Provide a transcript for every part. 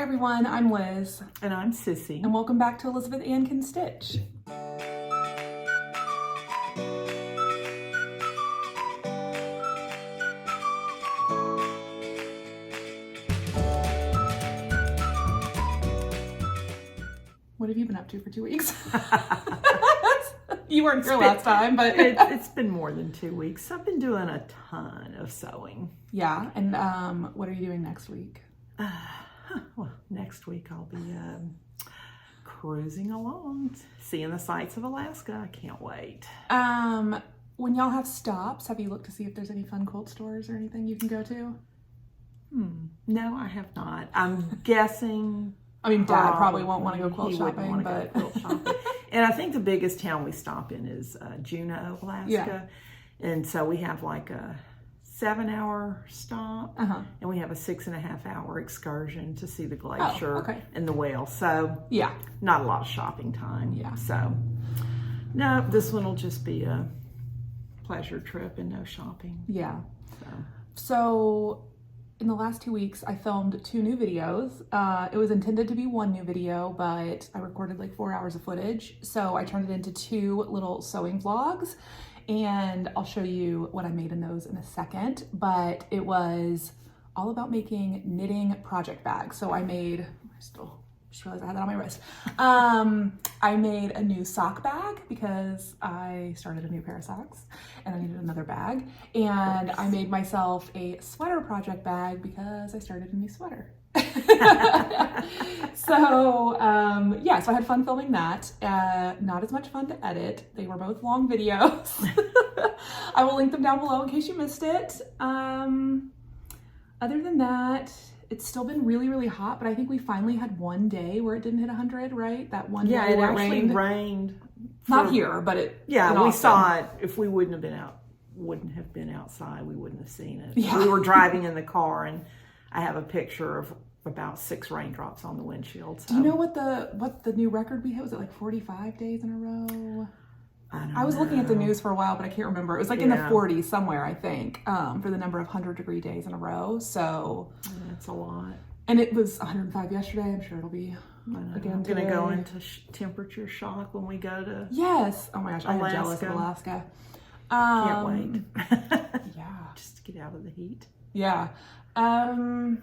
everyone, I'm Liz. And I'm Sissy. And welcome back to Elizabeth Ann Can Stitch. What have you been up to for 2 weeks? You weren't here last time, but it's been more than 2 weeks. I've been doing a ton of sewing. Yeah, and what are you doing next week? Well, next week I'll be cruising along, seeing the sights of Alaska. I can't wait. When y'all have stops, have you looked to see if there's any fun quilt stores or anything you can go to? No, I have not. I'm guessing. I mean, Dad probably won't want to go quilt He wouldn't shopping, want to but go quilt shopping. And I think the biggest town we stop in is Juneau, Alaska. Yeah. And so we have like a 7-hour stop, and we have a 6.5-hour excursion to see the glacier and the whale. So yeah, not a lot of shopping time. Yeah. So no, this one will just be a pleasure trip and no shopping. Yeah. So in the last 2 weeks, I filmed 2 new videos. It was intended to be 1 new video, but I recorded like 4 hours of footage. So I turned it into 2 little sewing vlogs, and I'll show you what I made in those in a second. But it was all about making knitting project bags. So I made, just realized I had that on my wrist. I made a new sock bag because I started a new pair of socks and I needed another bag. And I made myself a sweater project bag because I started a new sweater. So yeah, so I had fun filming that. Not as much fun to edit. They were both long videos. I will link them down below in case you missed it. Other than that, it's still been really, really hot, but I think we finally had one day where it didn't hit 100, right? That one day it where actually rained. Not here, but it. Yeah, we saw it. If we wouldn't have been outside, we wouldn't have seen it. Yeah. We were driving in the car, and I have a picture of about 6 raindrops on the windshield. So. Do you know what the new record we hit? Was it like 45 days in a row? I was looking at the news for a while, but I can't remember. It was like in the 40s somewhere, I think, for the number of 100-degree days in a row. So that's a lot. And it was 105 yesterday. I'm sure it'll be again I'm going to go into temperature shock when we go to Yes. Oh my gosh, I'm jealous of Alaska. Can't wait. Yeah. Just to get out of the heat. Yeah. I'm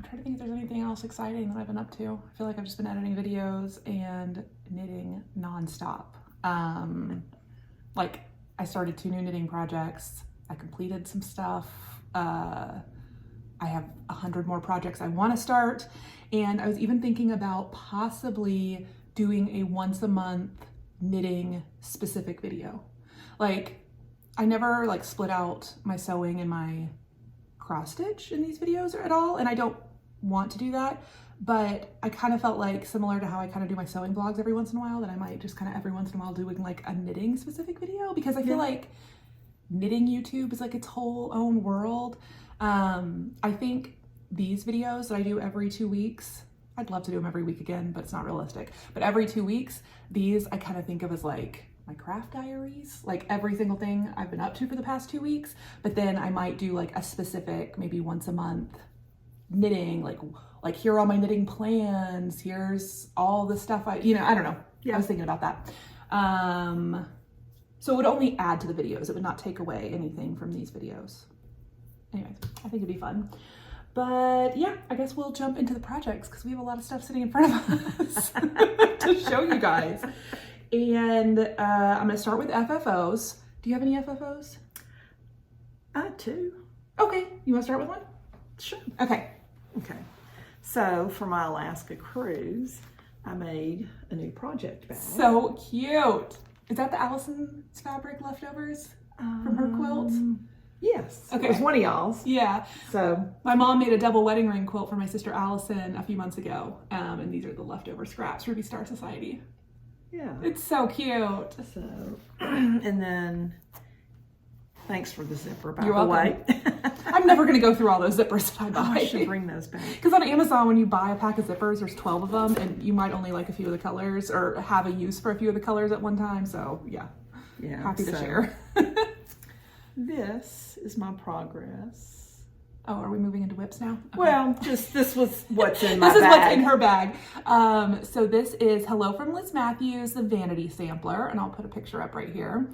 trying to think if there's anything else exciting that I've been up to. I feel like I've just been editing videos and knitting nonstop. Like I started 2 new knitting projects. I completed some stuff. I have 100 more projects I want to start. And I was even thinking about possibly doing a once a month knitting specific video. Like I never like split out my sewing and my cross stitch in these videos at all. And I don't want to do that. But I kind of felt like, similar to how I kind of do my sewing vlogs every once in a while, that I might just kind of every once in a while doing like a knitting specific video, because I feel like knitting YouTube is like its whole own world. I think these videos that I do every 2 weeks, I'd love to do them every week again, but it's not realistic. But every 2 weeks, these I kind of think of as like my craft diaries, like every single thing I've been up to for the past 2 weeks. But then I might do like a specific, maybe once a month knitting, like here are all my knitting plans, here's all the stuff I don't know. I was thinking about that. So it would only add to the videos. It would not take away anything from these videos. Anyways, I think it'd be fun. But yeah, I guess we'll jump into the projects because we have a lot of stuff sitting in front of us to show you guys. And I'm gonna start with FFOs. Do you have any FFOs? 2. Okay, you wanna start with one? Sure. Okay. So for my Alaska cruise, I made a new project bag. So cute. Is that the Allison's fabric leftovers from her quilt? Yes. Okay. It was one of y'all's. Yeah. So my mom made a double wedding ring quilt for my sister Allison a few months ago. And these are the leftover scraps, Ruby Star Society. Yeah. It's so cute. So, and then thanks for the zipper, by You're the welcome. way. I'm never going to go through all those zippers that I buy. I should bring those back. Because on Amazon, when you buy a pack of zippers, there's 12 of them, and you might only like a few of the colors or have a use for a few of the colors at one time. So yeah, happy to share. This is my progress Oh, are we moving into whips now? Okay. Well, just this was what's in my bag. This is what's in her bag. So this is Hello from Liz Matthews, the vanity sampler, and I'll put a picture up right here.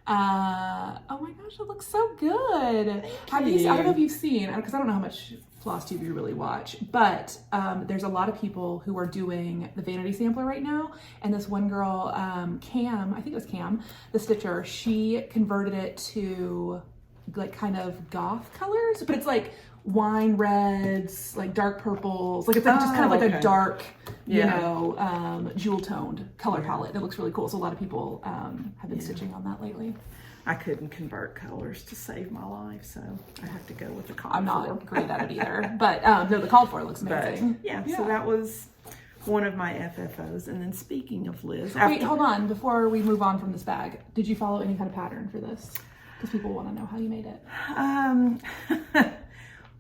Oh my gosh, it looks so good. I don't know if you've seen, because I don't know how much Flosstube you really watch, but there's a lot of people who are doing the vanity sampler right now. And this one girl, Cam, I think it was Cam, the stitcher, she converted it to like kind of goth colors, but it's like wine reds, like dark purples, like it's like just kind of like a dark, you know, jewel toned color palette. It looks really cool. So a lot of people have been stitching on that lately. I couldn't convert colors to save my life, so I have to go with the called I'm for. not great at it either, but no, the called for looks amazing. But, so that was one of my FFOs. And then speaking of Liz, wait, hold on, before we move on from this bag, did you follow any kind of pattern for this? Because people want to know how you made it.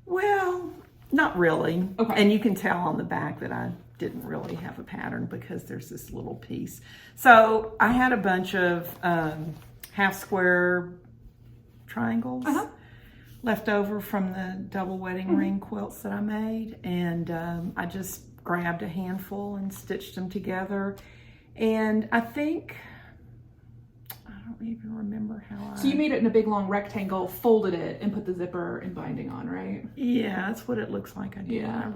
Well, not really. Okay. And you can tell on the back that I didn't really have a pattern because there's this little piece. So I had a bunch of half square triangles left over from the double wedding ring quilts that I made. And I just grabbed a handful and stitched them together. And I think, I don't even remember how So you made it in a big long rectangle, folded it, and put the zipper and binding on, right? Yeah, that's what it looks like I did. Yeah.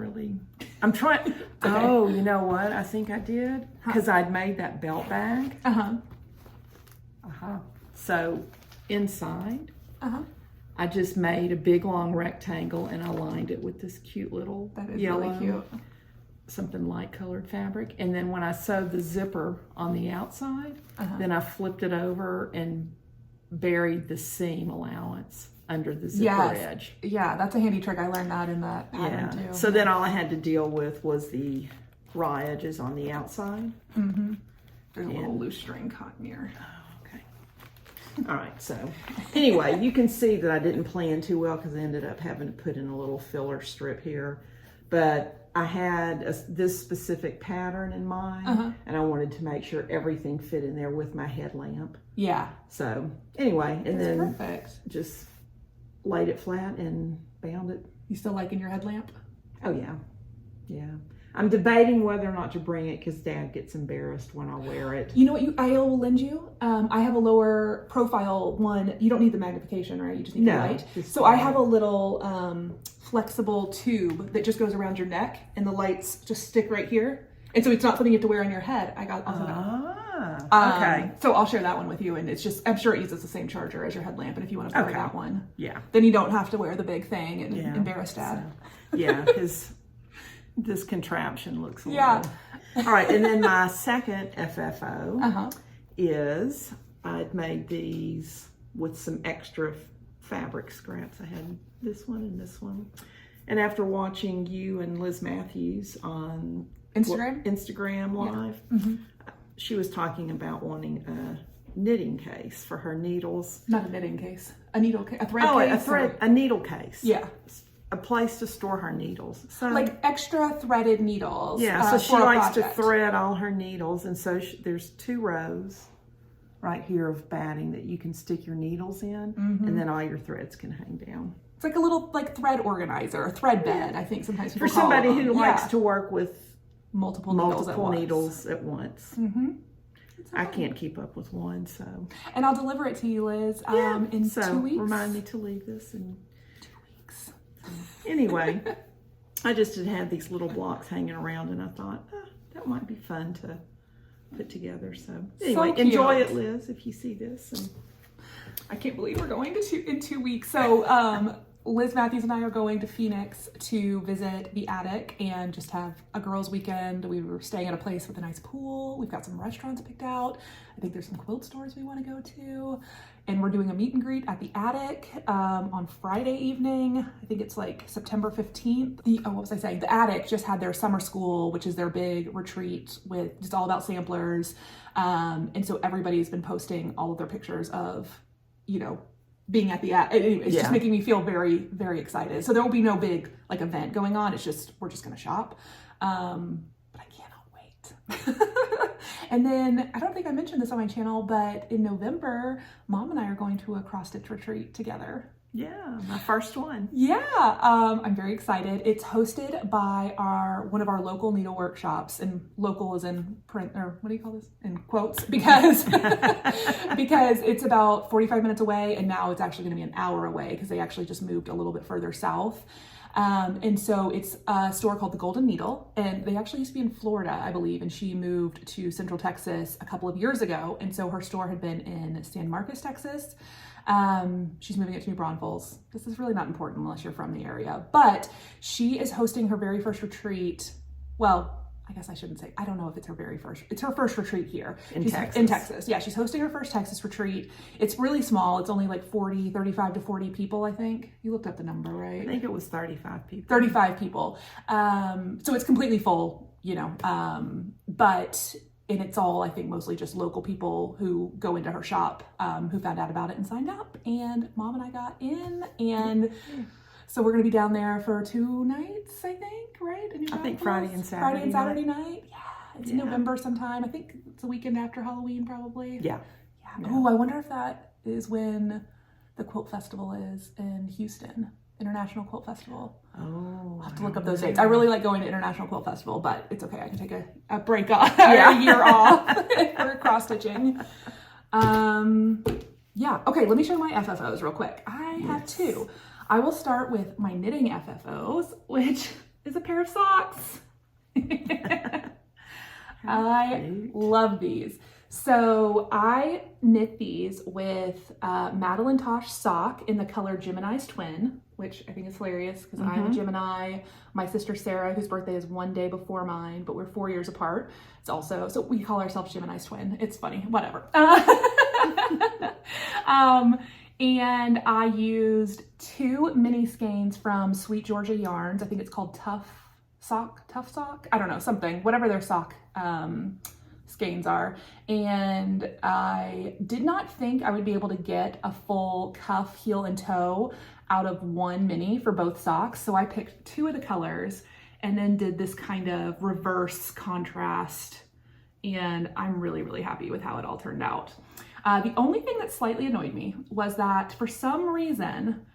I'm trying. Oh, you know what? I think I did. Because I'd made that belt bag. So inside, I just made a big long rectangle and I lined it with this cute little yellow, really cute, something light colored fabric. And then when I sewed the zipper on the outside, then I flipped it over and buried the seam allowance under the zipper edge. Yeah, that's a handy trick. I learned that in that pattern too. So then all I had to deal with was the raw edges on the outside. There's a little loose string cotton here. All right, so anyway, you can see that I didn't plan too well because I ended up having to put in a little filler strip here. But I had this specific pattern in mind, and I wanted to make sure everything fit in there with my headlamp. Yeah. So anyway, and then perfect. Just laid it flat and bound it. You still liking your headlamp? Oh, yeah. Yeah. I'm debating whether or not to bring it because Dad gets embarrassed when I wear it. You know what I will lend you? I have a lower profile one. You don't need the magnification, right? You just need the light. So I have a little flexible tube that just goes around your neck and the lights just stick right here. And so it's not something you have to wear on your head. Okay. So I'll share that one with you. And it's just, I'm sure it uses the same charger as your headlamp. And if you want to borrow that one, then you don't have to wear the big thing and embarrass Dad. So, because this contraption looks a little. All right, and then my second FFO is I'd made these with some extra fabric scraps. I had this one and this one. And after watching you and Liz Matthews on Instagram Live, she was talking about wanting a knitting case for her needles. Not a knitting case, a needle case, a thread case. A needle case. Yeah. A place to store her needles. So, like extra threaded needles. Yeah, so she likes to thread all her needles. And so there's 2 rows right here of batting that you can stick your needles in. And then all your threads can hang down. It's like a little thread organizer, a thread bed, I think sometimes people for somebody who likes to work with multiple needles at once. I can't keep up with one, so. And I'll deliver it to you, Liz, in 2 weeks. Remind me to leave this in 2 weeks. Anyway, I just had these little blocks hanging around and I thought, that might be fun to put together. So anyway, enjoy it, Liz, if you see this. And I can't believe we're going in 2 weeks. So Liz Matthews and I are going to Phoenix to visit the attic and just have a girls' weekend. We were staying at a place with a nice pool. We've got some restaurants picked out. I think there's some quilt stores we want to go to. And we're doing a meet and greet at the attic on Friday evening. I think it's like September 15th. What was I saying? The attic just had their summer school, which is their big retreat with just all about samplers. And so everybody's been posting all of their pictures of, being at the attic. Anyway, it's just making me feel very, very excited. So there will be no big event going on. It's just, we're just going to shop. But I cannot wait. And then, I don't think I mentioned this on my channel, but in November, Mom and I are going to a cross-stitch retreat together. Yeah, my first one. Yeah, I'm very excited. It's hosted by one of our local needle workshops, and local is in print, or what do you call this? In quotes, because because it's about 45 minutes away, and now it's actually going to be an hour away because they actually just moved a little bit further south. And so it's a store called the Golden Needle, and they actually used to be in Florida, I believe, and she moved to Central Texas a couple of years ago, and so her store had been in San Marcos, Texas. She's moving it to New Braunfels. This is really not important unless you're from the area, but she is hosting her very first retreat. Well, I guess I shouldn't say, I don't know if it's her very first, it's her first retreat here. In Texas. In Texas. Yeah, she's hosting her first Texas retreat. It's really small. It's only like 35 to 40 people, I think. You looked up the number, right? I think it was 35 people. 35 people. So it's completely full, you know, and it's all, I think, mostly just local people who go into her shop, who found out about it and signed up, and Mom and I got in, and so we're going to be down there for 2 nights, I think, right? I think Friday and Saturday. Friday and Saturday night. Yeah, it's in November sometime. I think it's the weekend after Halloween, probably. Yeah. Oh, I wonder if that is when the Quilt Festival is in Houston. International Quilt Festival. Oh, I'll have to look up those dates. I really like going to International Quilt Festival, but it's okay. I can take a break off, a year off for cross stitching. Yeah. Okay. Let me show my FFOs real quick. I have 2. I will start with my knitting FFOs, which is a pair of socks. I love these. So I knit these with Madeline Tosh sock in the color Gemini's Twin, which I think is hilarious because I'm a Gemini. My sister Sarah, whose birthday is 1 day before mine, but we're 4 years apart. It's also, so we call ourselves Gemini's Twin. It's funny, whatever. And I used 2 mini skeins from Sweet Georgia Yarns. I think it's called Tough Sock. I don't know, something, whatever their sock skeins are. And I did not think I would be able to get a full cuff, heel, and toe out of 1 mini for both socks. So I picked 2 of the colors and then did this kind of reverse contrast. And I'm really, really happy with how it all turned out. The only thing that slightly annoyed me was that for some reason,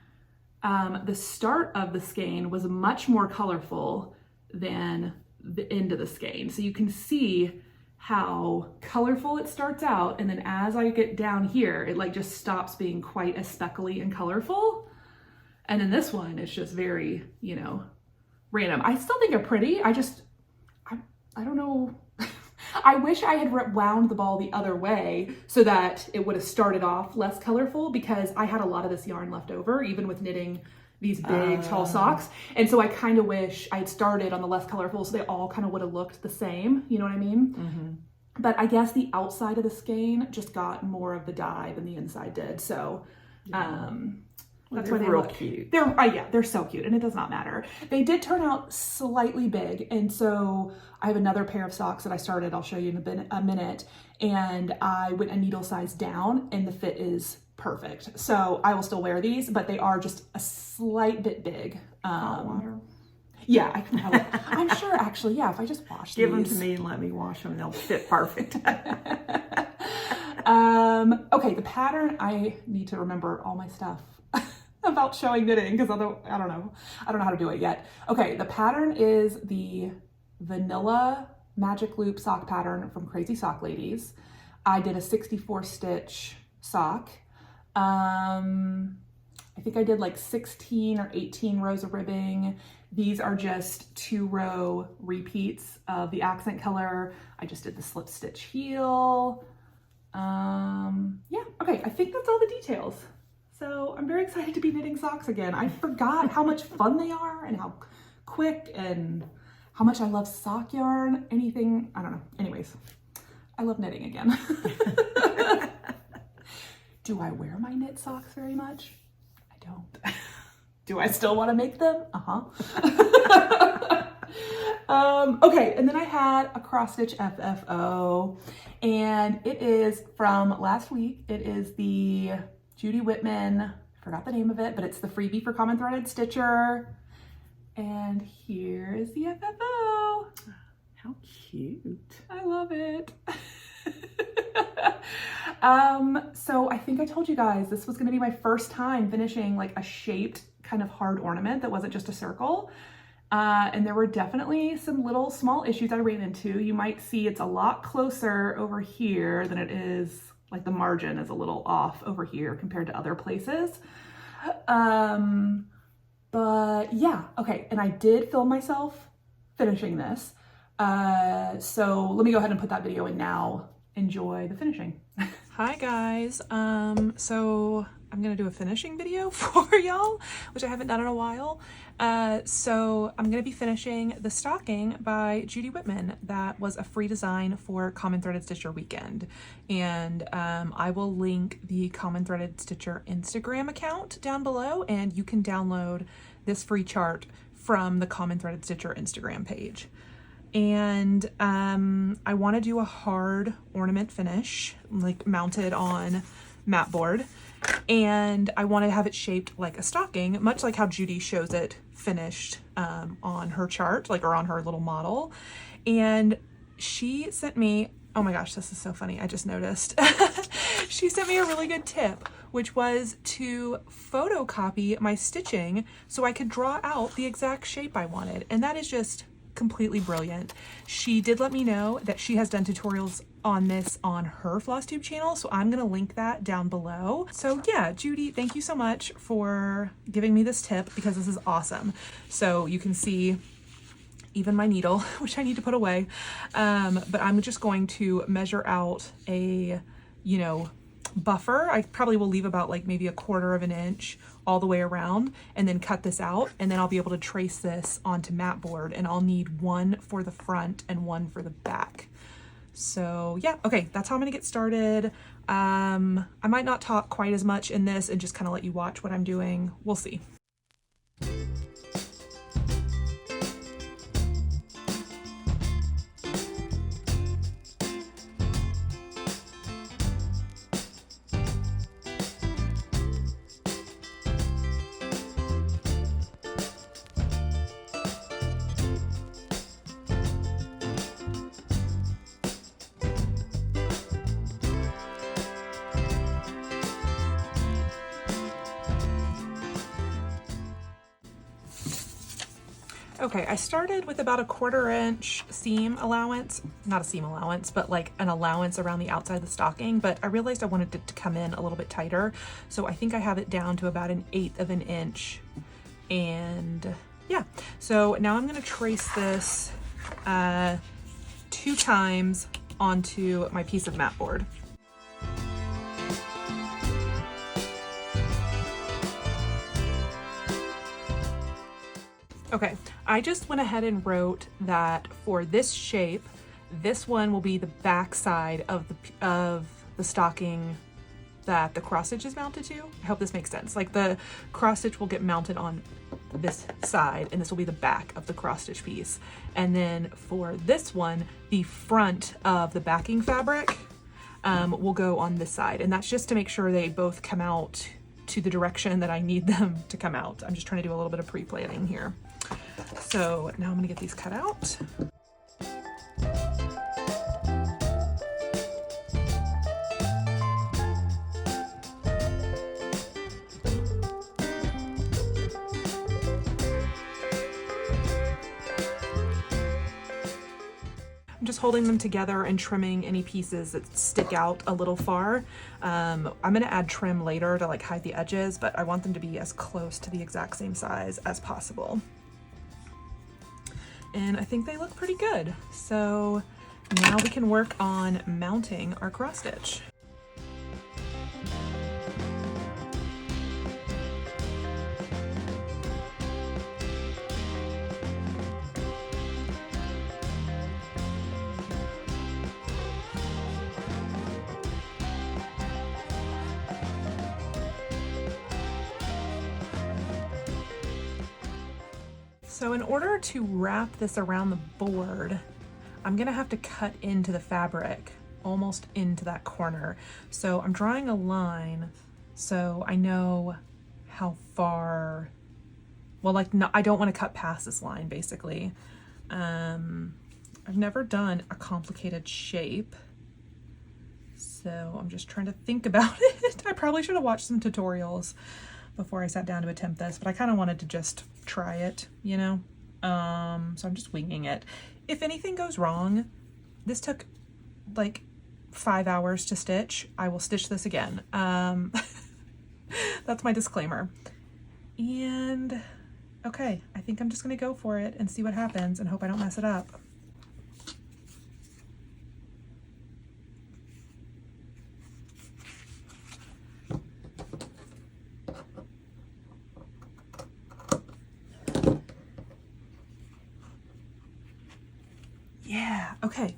the start of the skein was much more colorful than the end of the skein. So you can see how colorful it starts out, and then as I get down here, it like just stops being quite as speckly and colorful. And then this one is just very, you know, random. I still think they're pretty. I don't know. I wish I had wound the ball the other way so that it would have started off less colorful, because I had a lot of this yarn left over, even with knitting these big tall socks. And so I kind of wish I had started on the less colorful so they all kind of would have looked the same. You know what I mean? Mm-hmm. But I guess the outside of the skein just got more of the dye than the inside did. So that's why they're real cute. They're so cute, and it does not matter. They did turn out slightly big, and so I have another pair of socks that I started. I'll show you in a minute, and I went a needle size down, and the fit is perfect. So I will still wear these, but they are just a slight bit big. Hot water. Yeah, I'm sure actually. Yeah, if I just wash Give these. them to me and let me wash them, and they'll fit perfect. Okay, the pattern. I need to remember all my stuff about showing knitting, because I don't know how to do it yet. Okay, the pattern is the vanilla magic loop sock pattern from Crazy Sock Ladies. I did a 64 stitch sock. I think I did like 16 or 18 rows of ribbing. These are just 2-row repeats of the accent color. I just did the slip stitch heel. Yeah, okay, I think that's all the details. So I'm very excited to be knitting socks again. I forgot how much fun they are and how quick and how much I love sock yarn. Anything, I don't know. Anyways, I love knitting again. Do I wear my knit socks very much? I don't. Do I still want to make them? Okay, and then I had a cross stitch FFO, and it is from last week. It is the Judy Whitman, I forgot the name of it, but it's the freebie for Common Threaded Stitcher. And here is the FFO. How cute. I love it. So I think I told you guys this was gonna be my first time finishing like a shaped kind of hard ornament that wasn't just a circle. And there were definitely some little small issues I ran into. You might see it's a lot closer over here than it is, like the margin is a little off over here compared to other places. But yeah, okay, and I did film myself finishing this. So let me go ahead and put that video in now. Enjoy the finishing. Hi guys, so I'm gonna do a finishing video for y'all, which I haven't done in a while. So I'm gonna be finishing the stocking by Judy Whitman. That was a free design for Common Threaded Stitcher weekend. And I will link the Common Threaded Stitcher Instagram account down below, and you can download this free chart from the Common Threaded Stitcher Instagram page. And I want to do a hard ornament finish, like mounted on mat board, and I want to have it shaped like a stocking, much like how Judy shows it finished on her chart, like, or on her little model. And she sent me, oh my gosh, this is so funny, I just noticed. She sent me a really good tip, which was to photocopy my stitching so I could draw out the exact shape I wanted, and that is just completely brilliant. She did let me know that she has done tutorials on this on her Flosstube channel, so I'm gonna link that down below. So yeah, Judy, thank you so much for giving me this tip, because this is awesome. So you can see even my needle, which I need to put away, but I'm just going to measure out a, you know, buffer. I probably will leave about like maybe 1/4 inch all the way around, and then cut this out, and then I'll be able to trace this onto mat board, and I'll need one for the front and one for the back. So yeah, okay, that's how I'm gonna get started. I might not talk quite as much in this and just kind of let you watch what I'm doing. We'll see. Okay, I started with about 1/4 inch seam allowance, not a seam allowance, but like an allowance around the outside of the stocking, but I realized I wanted it to come in a little bit tighter. So I think I have it down to about 1/8 inch. And yeah, so now I'm gonna trace this 2 times onto my piece of mat board. Okay, I just went ahead and wrote that for this shape, this one will be the back side of the stocking that the cross stitch is mounted to. I hope this makes sense. Like the cross stitch will get mounted on this side, and this will be the back of the cross stitch piece. And then for this one, the front of the backing fabric will go on this side. And that's just to make sure they both come out to the direction that I need them to come out. I'm just trying to do a little bit of pre-planning here. So now I'm gonna get these cut out. I'm just holding them together and trimming any pieces that stick out a little far. I'm gonna add trim later to like hide the edges, but I want them to be as close to the exact same size as possible. And I think they look pretty good. So now we can work on mounting our cross stitch. So in order to wrap this around the board, I'm gonna have to cut into the fabric, almost into that corner. So I'm drawing a line so I know how far, well, like, no, I don't want to cut past this line, basically. I've never done a complicated shape, So I'm just trying to think about it. I probably should have watched some tutorials before I sat down to attempt this, but I kind of wanted to just try it, you know? So I'm just winging it. If anything goes wrong, this took like 5 hours to stitch. I will stitch this again. That's my disclaimer. And okay, I think I'm just gonna go for it and see what happens and hope I don't mess it up. Yeah, okay.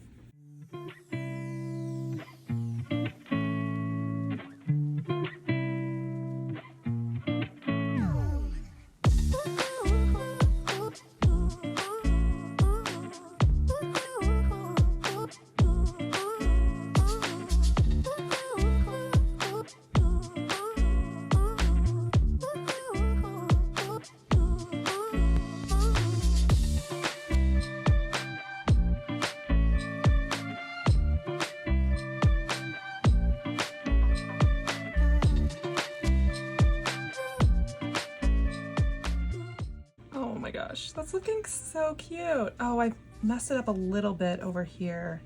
Oh my gosh, that's looking so cute. Oh, I messed it up a little bit over here.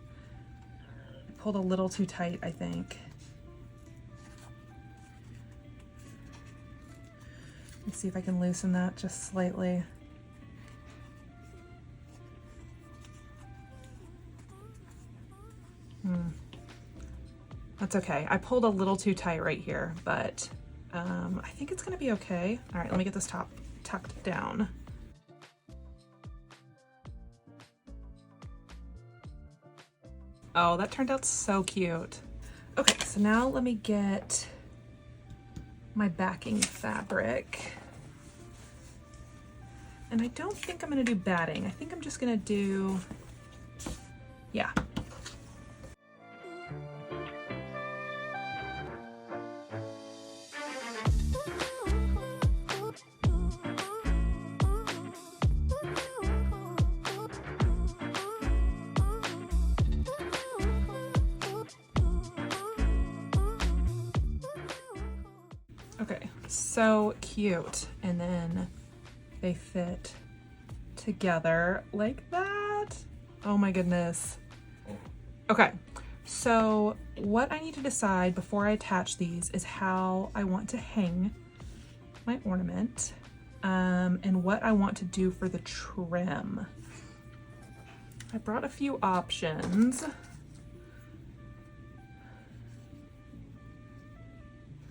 I pulled a little too tight, I think. Let's see if I can loosen that just slightly. That's okay. I pulled a little too tight right here, but I think it's gonna be okay. All right, let me get this top tucked down. Oh, that turned out so cute. Okay, so now let me get my backing fabric. And I don't think I'm gonna do batting. I think I'm just gonna do, yeah. Okay, so cute. And then they fit together like that. Oh my goodness. Okay, so what I need to decide before I attach these is how I want to hang my ornament, and what I want to do for the trim. I brought a few options.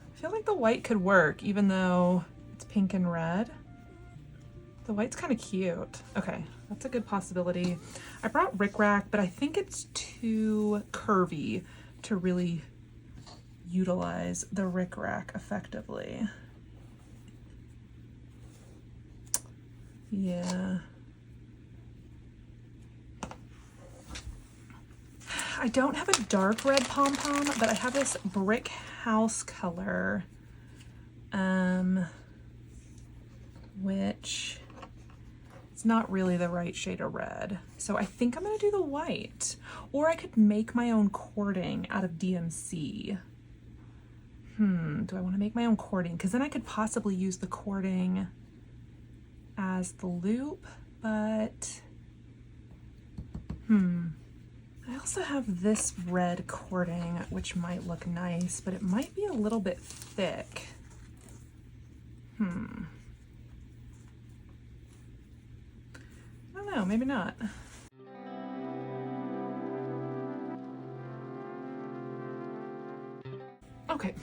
I feel like the white could work even though it's pink and red. The white's kind of cute. Okay, that's a good possibility. I brought rickrack, but I think it's too curvy to really utilize the rickrack effectively. Yeah. I don't have a dark red pom-pom, but I have this brick house color, which it's not really the right shade of red. So I think I'm gonna do the white, or I could make my own cording out of DMC. Do I wanna make my own cording? Because then I could possibly use the cording as the loop, but I also have this red cording, which might look nice, but it might be a little bit thick. I don't know, maybe not. Okay.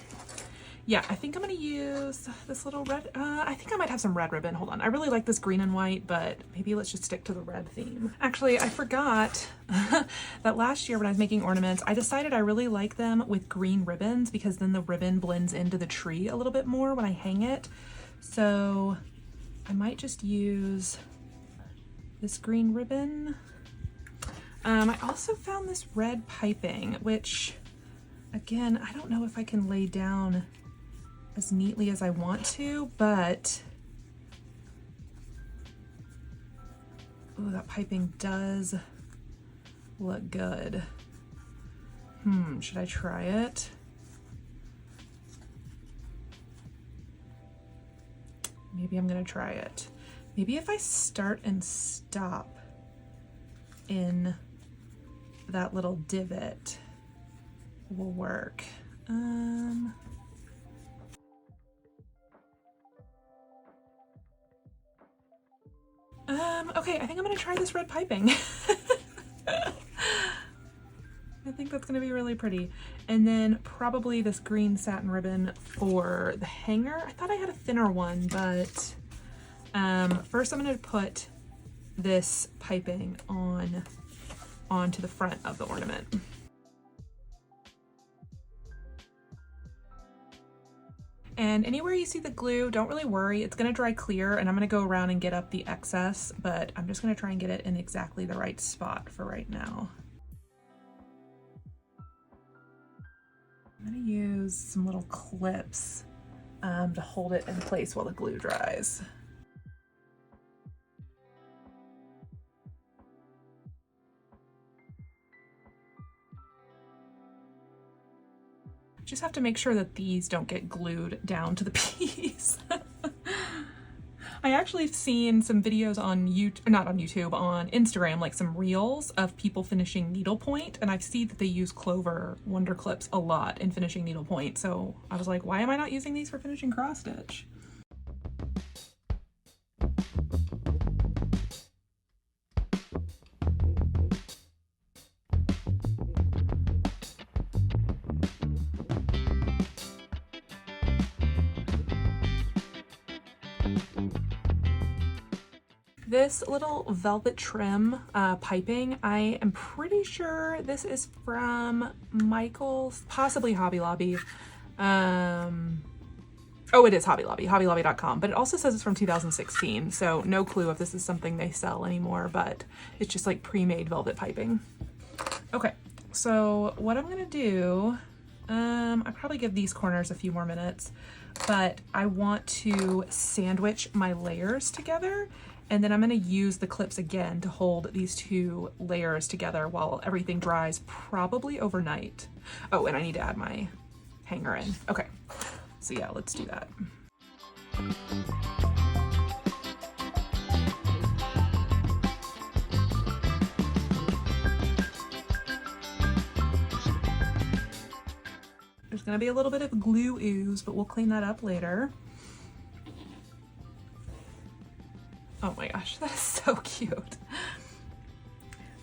Yeah, I think I'm gonna use this little red, I think I might have some red ribbon. Hold on, I really like this green and white, but maybe let's just stick to the red theme. Actually, I forgot that last year when I was making ornaments, I decided I really like them with green ribbons because then the ribbon blends into the tree a little bit more when I hang it. So I might just use this green ribbon. I also found this red piping, which again, I don't know if I can lay down as neatly as I want to, but oh, that piping does look good. Should I try it? Maybe I'm gonna try it. Maybe if I start and stop in that little divot will work. Okay, I think I'm gonna try this red piping. I think that's gonna be really pretty. And then probably this green satin ribbon for the hanger. I thought I had a thinner one, but first I'm gonna put this piping onto the front of the ornament. And anywhere you see the glue, don't really worry, it's gonna dry clear, and I'm gonna go around and get up the excess, but I'm just gonna try and get it in exactly the right spot for right now. I'm gonna use some little clips to hold it in place while the glue dries. Just have to make sure that these don't get glued down to the piece. I actually have seen some videos on YouTube, not on YouTube, on Instagram, like some reels of people finishing needlepoint, and I see that they use Clover Wonder Clips a lot in finishing needlepoint. So I was like, why am I not using these for finishing cross stitch? This little velvet trim piping, I am pretty sure this is from Michael's, possibly Hobby Lobby. Oh, it is Hobby Lobby, hobbylobby.com, but it also says it's from 2016, so no clue if this is something they sell anymore, but it's just like pre-made velvet piping. Okay, so what I'm gonna do, I probably give these corners a few more minutes, but I want to sandwich my layers together. And then I'm gonna use the clips again to hold these two layers together while everything dries, probably overnight. Oh, and I need to add my hanger in. Okay, so yeah, let's do that. There's gonna be a little bit of glue ooze, but we'll clean that up later. Oh my gosh, that is so cute.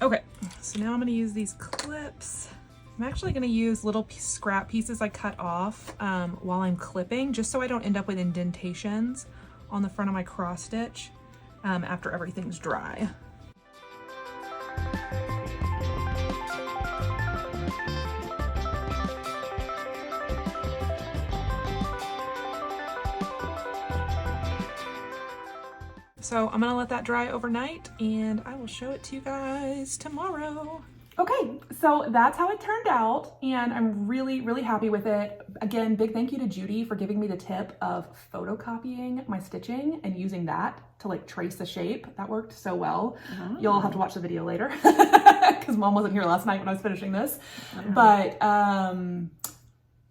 Okay, so now I'm gonna use these clips. I'm actually gonna use little scrap pieces I cut off while I'm clipping, just so I don't end up with indentations on the front of my cross stitch after everything's dry. So I'm gonna let that dry overnight and I will show it to you guys tomorrow. Okay, so that's how it turned out and I'm really, really happy with it. Again, big thank you to Judy for giving me the tip of photocopying my stitching and using that to like trace the shape. That worked so well. You'll have to watch the video later because Mom wasn't here last night when I was finishing this. But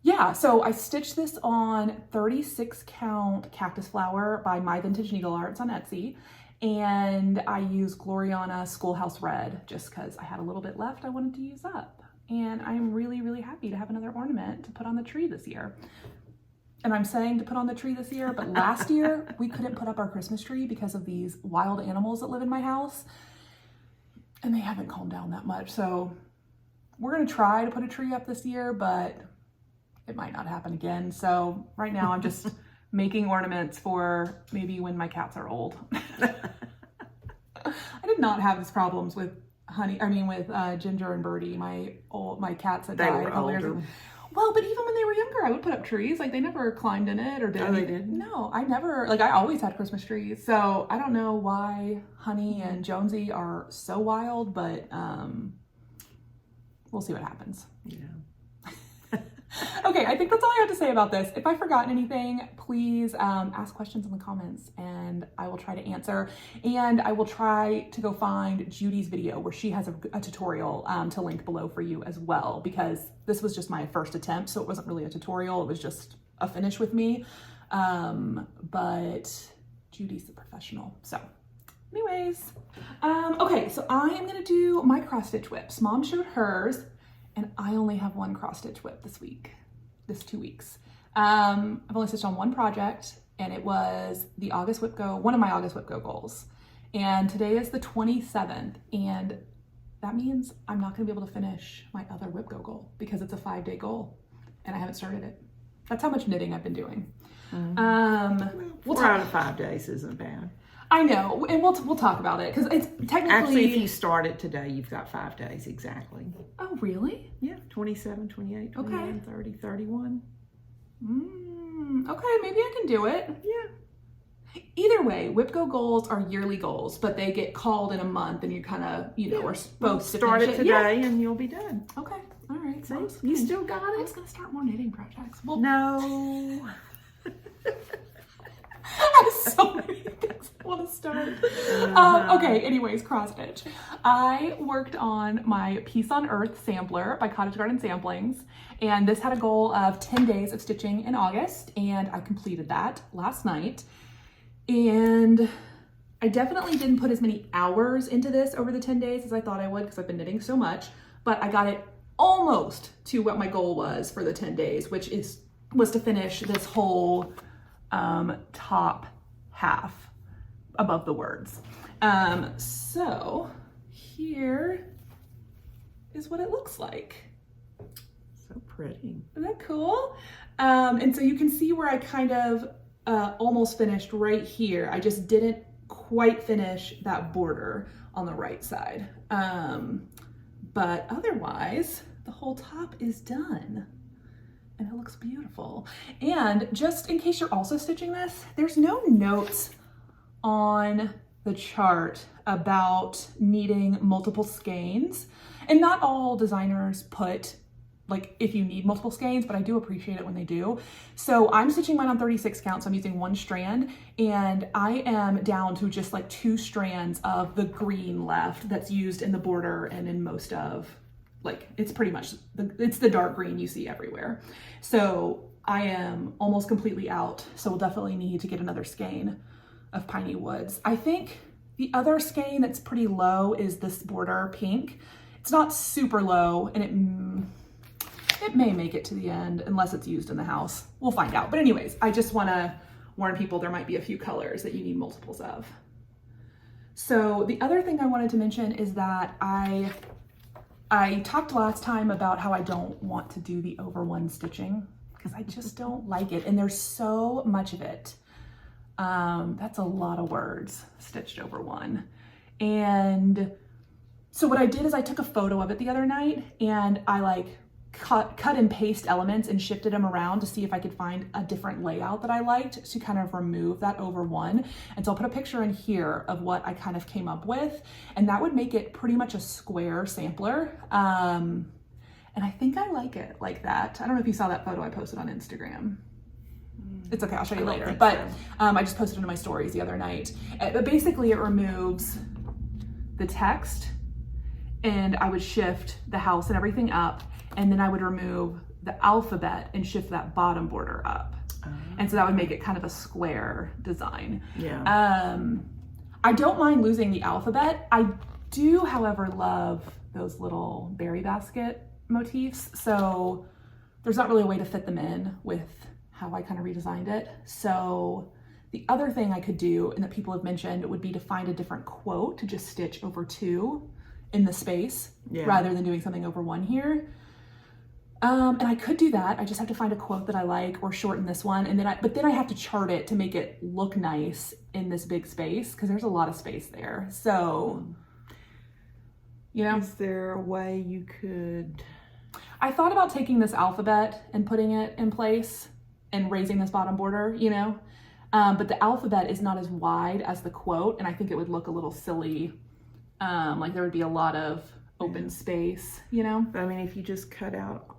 yeah, so I stitched this on 36 count cactus flower by My Vintage Needle Arts on Etsy. And I used Gloriana Schoolhouse Red just because I had a little bit left I wanted to use up. And I'm really, really happy to have another ornament to put on the tree this year. And I'm saying to put on the tree this year, but last year we couldn't put up our Christmas tree because of these wild animals that live in my house. And they haven't calmed down that much. So we're gonna try to put a tree up this year, but it might not happen again. So right now I'm just making ornaments for maybe when my cats are old. I did not have these problems with Ginger and Birdie, my cats that died. They were older. Well, but even when they were younger, I would put up trees. Like they never climbed in it or did. Oh, they did? No, I never, like I always had Christmas trees. So I don't know why Honey and Jonesy are so wild, but we'll see what happens. Yeah. Okay, I think that's all I have to say about this. If I've forgotten anything, please ask questions in the comments and I will try to answer. And I will try to go find Judy's video where she has a tutorial to link below for you as well, because this was just my first attempt, so it wasn't really a tutorial, it was just a finish with me. But Judy's the professional, so. Anyways, okay, so I am gonna do my cross stitch whips. Mom showed hers, and I only have one cross stitch whip this 2 weeks. I've only stitched on one project, and it was the August Whip Go, one of my August Whip Go goals. And today is the 27th, and that means I'm not gonna be able to finish my other Whip Go goal because it's a 5-day goal, and I haven't started it. That's how much knitting I've been doing. Well, 4 out of 5 days isn't bad. I know, and we'll talk about it because it's technically. Actually, if you start it today, you've got 5 days exactly. Oh, really? Yeah, 27, 28, 29, 30, 31. Okay, maybe I can do it. Yeah. Either way, Whip Go goals are yearly goals, but they get called in a month, and you kind of, are supposed to start finish it today, and you'll be done. Okay, all right. See, you still got it. I was gonna start more knitting projects. Well, no. I have so many things I want to start. Okay, anyways, cross stitch. I worked on my Peace on Earth sampler by Cottage Garden Samplings, and this had a goal of 10 days of stitching in August, and I completed that last night. And I definitely didn't put as many hours into this over the 10 days as I thought I would because I've been knitting so much, but I got it almost to what my goal was for the 10 days, which was to finish this whole top half above the words. So here is what it looks like. So pretty. Isn't that cool? And so you can see where I kind of almost finished right here. I just didn't quite finish that border on the right side. But otherwise, the whole top is done. And it looks beautiful. And just in case you're also stitching this, there's no notes on the chart about needing multiple skeins. And not all designers put, like, if you need multiple skeins, but I do appreciate it when they do. So I'm stitching mine on 36 count, so I'm using one strand, and I am down to just like 2 strands of the green left that's used in the border and in most of, like, it's pretty much, it's the dark green you see everywhere. So I am almost completely out. So we'll definitely need to get another skein of Piney Woods. I think the other skein that's pretty low is this border pink. It's not super low, and it may make it to the end unless it's used in the house. We'll find out. But anyways, I just want to warn people there might be a few colors that you need multiples of. So the other thing I wanted to mention is that I talked last time about how I don't want to do the over one stitching because I just don't like it. And there's so much of it. That's a lot of words stitched over one. And so what I did is I took a photo of it the other night and I like cut and paste elements and shifted them around to see if I could find a different layout that I liked to kind of remove that over one. And so I'll put a picture in here of what I kind of came up with, and that would make it pretty much a square sampler. And I think I like it like that. I don't know if you saw that photo I posted on Instagram. It's okay, I'll show you later. But I just posted it in my stories the other night. But basically it removes the text, and I would shift the house and everything up, and then I would remove the alphabet and shift that bottom border up. And so that would make it kind of a square design. Yeah. I don't mind losing the alphabet. I do, however, love those little berry basket motifs. So there's not really a way to fit them in with how I kind of redesigned it. So the other thing I could do, and that people have mentioned, would be to find a different quote to just stitch over 2 in the space, rather than doing something over 1 here. And I could do that. I just have to find a quote that I like or shorten this one. And then but then I have to chart it to make it look nice in this big space because there's a lot of space there. So, Is there a way you could? I thought about taking this alphabet and putting it in place and raising this bottom border, but the alphabet is not as wide as the quote. And I think it would look a little silly. Like there would be a lot of open space, But I mean, if you just cut out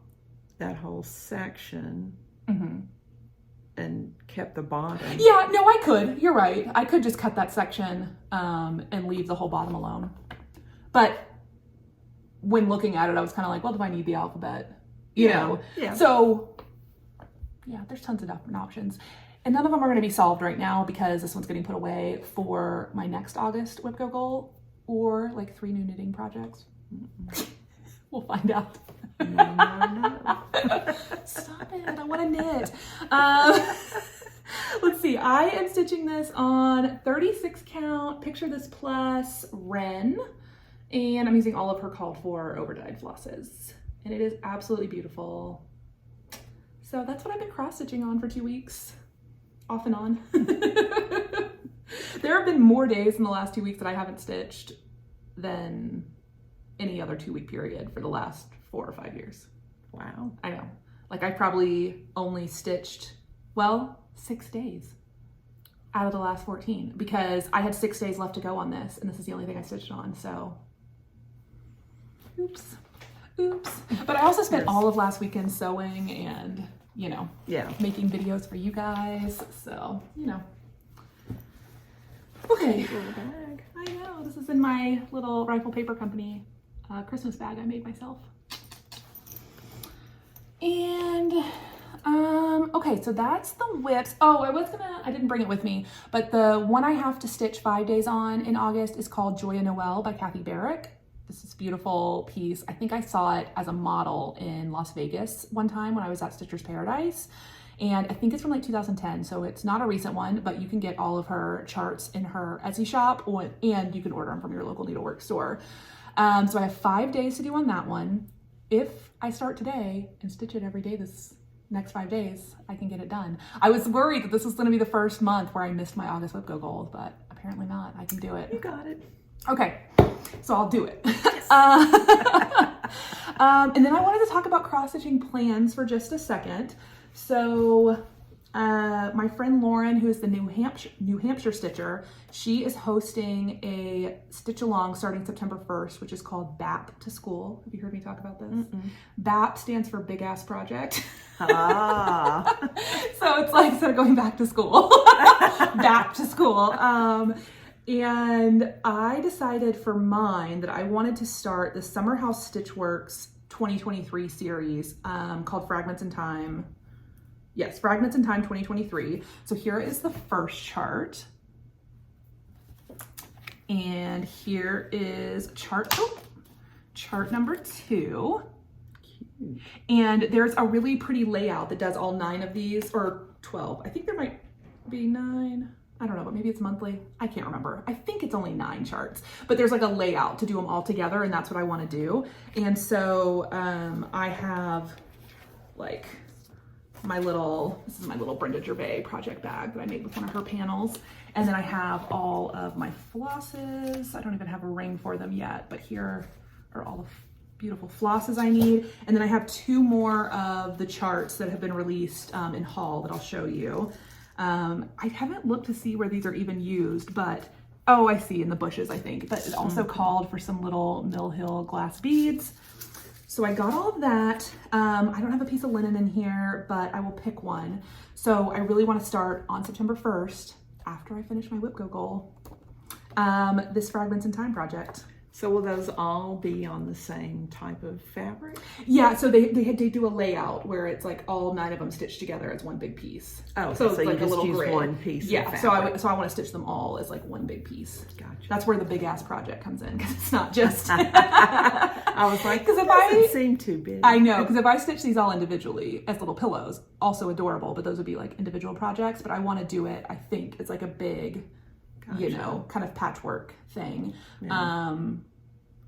that whole section and kept the bottom. Yeah, no, I could. You're right. I could just cut that section and leave the whole bottom alone. But when looking at it, I was kind of like, well, do I need the alphabet? You know? Yeah. So, yeah, there's tons of different options. And none of them are going to be solved right now because this one's getting put away for my next August WIPCO goal or like 3 new knitting projects. We'll find out. No. Stop it. I want to knit. Let's see. I am stitching this on 36 count, Picture This Plus Wren. And I'm using all of her called for overdyed flosses. And it is absolutely beautiful. So that's what I've been cross stitching on for 2 weeks. Off and on. There have been more days in the last 2 weeks that I haven't stitched than any other 2 week period for the last 4 or 5 years. Wow. I know. Like I probably only stitched, well, 6 days out of the last 14 because I had 6 days left to go on this and this is the only thing I stitched on. So, oops. But I also spent all of last weekend sewing and, you know, making videos for you guys. So, you know. Okay. Bag. I know. This is in my little Rifle Paper Company Christmas bag I made myself. And, okay, so that's the whips. Oh, I didn't bring it with me, but the one I have to stitch 5 days on in August is called Joya Noel by Kathy Barrick. This is a beautiful piece. I think I saw it as a model in Las Vegas one time when I was at Stitcher's Paradise. And I think it's from like 2010, so it's not a recent one, but you can get all of her charts in her Etsy shop and you can order them from your local needlework store. So I have 5 days to do on that one. If I start today and stitch it every day this next 5 days, I can get it done. I was worried that this was going to be the first month where I missed my August WIPCO goal, but apparently not. I can do it. You got it. Okay, so I'll do it. Yes. And then I wanted to talk about cross-stitching plans for just a second. So my friend Lauren, who is the New Hampshire stitcher, she is hosting a stitch along starting September 1st, which is called BAP to School. Have you heard me talk about this? BAP stands for Big Ass Project. Ah. So it's like instead of going back to school, back to school. And I decided for mine that I wanted to start the Summer House Stitchworks 2023 series called Fragments in Time. Yes, Fragments in Time 2023. So here is the first chart. And here is chart number 2. Cute. And there's a really pretty layout that does all 9 of these, or 12. I think there might be 9. I don't know, but maybe it's monthly. I can't remember. I think it's only 9 charts, but there's like a layout to do them all together, and that's what I want to do. And so I have like this is my little Brenda Gervais project bag that I made with one of her panels. And then I have all of my flosses. I don't even have a ring for them yet, but here are all the beautiful flosses I need. And then I have 2 more of the charts that have been released in haul that I'll show you. I haven't looked to see where these are even used, but, oh, I see in the bushes, I think, but it also called for some little Mill Hill glass beads. So I got all of that. I don't have a piece of linen in here, but I will pick one. So I really want to start on September 1st, after I finish my WIPCO goal, this Fragments in Time project. So will those all be on the same type of fabric? Yeah, so they do a layout where it's like all 9 of them stitched together as one big piece. Oh, so it's you like a just little use grid. one piece. Yeah, of so fabric. I want to stitch them all as like one big piece. Gotcha. That's where the big ass project comes in, because it's not just. I was like, because it doesn't seem too big. I know, because if I stitch these all individually as little pillows, also adorable, but those would be like individual projects. But I want to do it. I think it's like a big, you know, kind of patchwork thing. Yeah.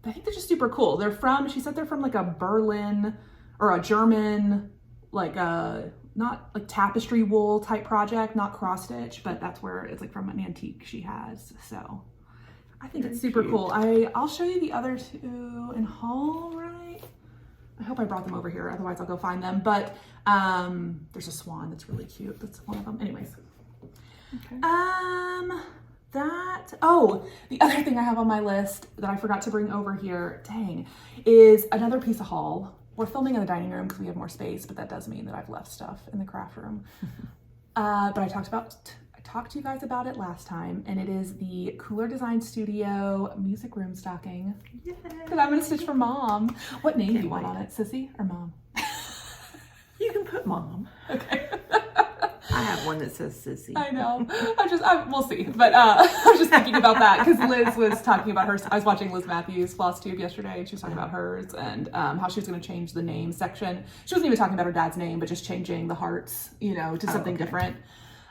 I think they're just super cool. They're from, she said they're from like a Berlin or a German, like not like tapestry wool type project, not cross stitch, but that's where it's like from an antique she has. So I think it's super cool. I'll show you the other 2 in haul, right? I hope I brought them over here. Otherwise I'll go find them. But there's a swan that's really cute. That's one of them. Anyways. Okay. The other thing I have on my list that I forgot to bring over here, dang, is another piece of haul. we're filming in the dining room because we have more space, but that does mean that I've left stuff in the craft room. But I talked to you guys about it last time, and it is the Cooler Design Studio music room stocking. Because I'm gonna stitch for Mom. What name do you want on it? Sissy or Mom? You can put Mom. Okay. I have one that says Sissy. I know. We'll see. But I was just thinking about that because Liz was talking about hers. I was watching Liz Matthews' Flosstube yesterday, and she was talking about hers and how she was going to change the name section. She wasn't even talking about her dad's name, but just changing the hearts, to something different.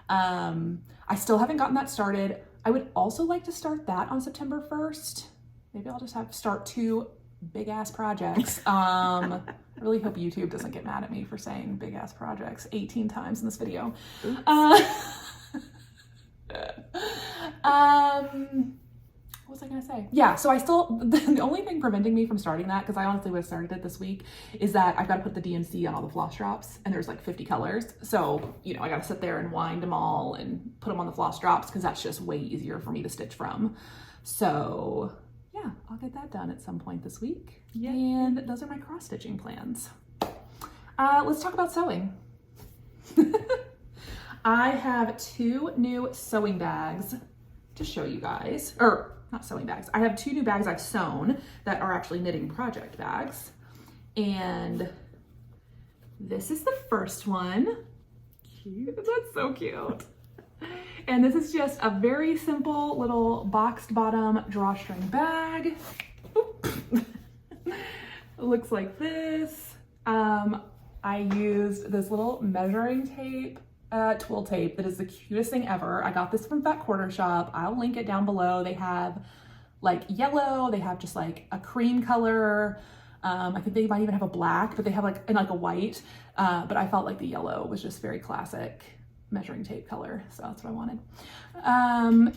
I still haven't gotten that started. I would also like to start that on September 1st. Maybe I'll just start 2 big ass projects. I really hope YouTube doesn't get mad at me for saying big ass projects 18 times in this video. What was I gonna say? Yeah, so the only thing preventing me from starting that, because I honestly would have started it this week, is that I've got to put the DMC on all the floss drops, and there's like 50 colors. So, I got to sit there and wind them all and put them on the floss drops, because that's just way easier for me to stitch from. So yeah, I'll get that done at some point this week. Yeah. And those are my cross stitching plans. Let's talk about sewing. I have 2 new sewing bags to show you guys, or not sewing bags. I have 2 new bags I've sewn that are actually knitting project bags. And this is the first one. Cute. That's so cute. And this is just a very simple little boxed bottom drawstring bag. It looks like this. I used this little measuring tape, twill tape that is the cutest thing ever. I got this from Fat Quarter Shop. I'll link it down below. They have like yellow, they have just like a cream color. I think they might even have a black, but they have like a white. But I felt like the yellow was just very classic measuring tape color, so that's what I wanted.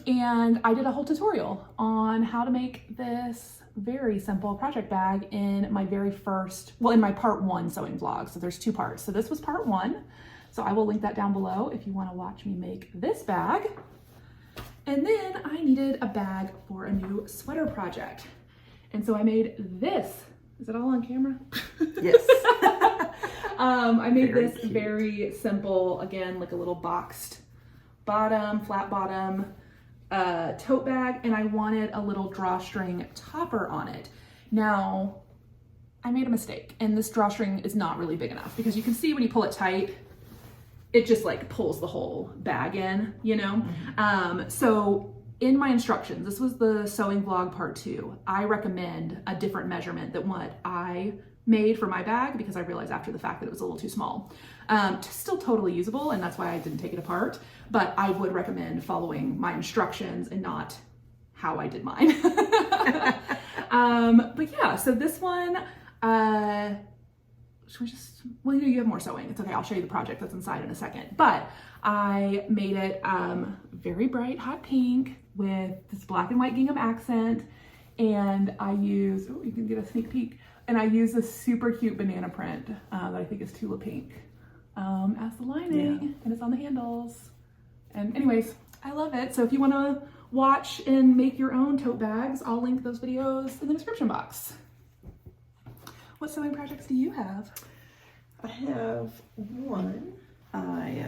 And I did a whole tutorial on how to make this very simple project bag in my in my part 1 sewing vlog. So there's 2 parts. So this was part 1. So I will link that down below if you want to watch me make this bag. And then I needed a bag for a new sweater project. And so I made this. Is it all on camera? Yes. I made this very simple, again, like a little boxed bottom, flat bottom tote bag, and I wanted a little drawstring topper on it. Now, I made a mistake, and this drawstring is not really big enough, because you can see when you pull it tight, it just like pulls the whole bag in, Mm-hmm. So in my instructions, this was the sewing vlog part 2, I recommend a different measurement than what I made for my bag, because I realized after the fact that it was a little too small. Still totally usable, and that's why I didn't take it apart, but I would recommend following my instructions and not how I did mine. But yeah, so this one, should we just, well, you have more sewing. It's okay, I'll show you the project that's inside in a second. But I made it very bright hot pink with this black and white gingham accent, and I use, oh, you can get a sneak peek, and I use this super cute banana print that I think is tulip pink as the lining, and it's on the handles. And anyways, I love it. So if you want to watch and make your own tote bags, I'll link those videos in the description box. What sewing projects do you have? I have one. I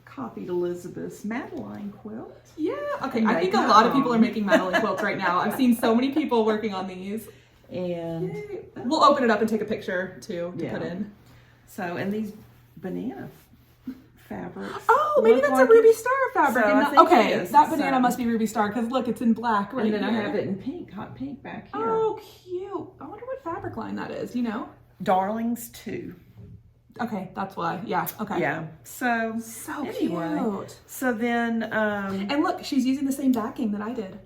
copied Elizabeth's Madeline quilt. Yeah, okay. I think a lot of people are making Madeline quilts right now. I've seen so many people working on these. And yay. We'll open it up and take a picture too to put in. So, and these banana fabrics. Oh, maybe that's like a Ruby Star fabric. So okay, that banana must be Ruby Star, because look, it's in black right And then here. I have it in pink, hot pink back here. Oh, cute. I wonder what fabric line that is, Darlings 2. Okay, that's why. Yeah, okay. Yeah. So anyway, cute. So then and look, she's using the same backing that I did.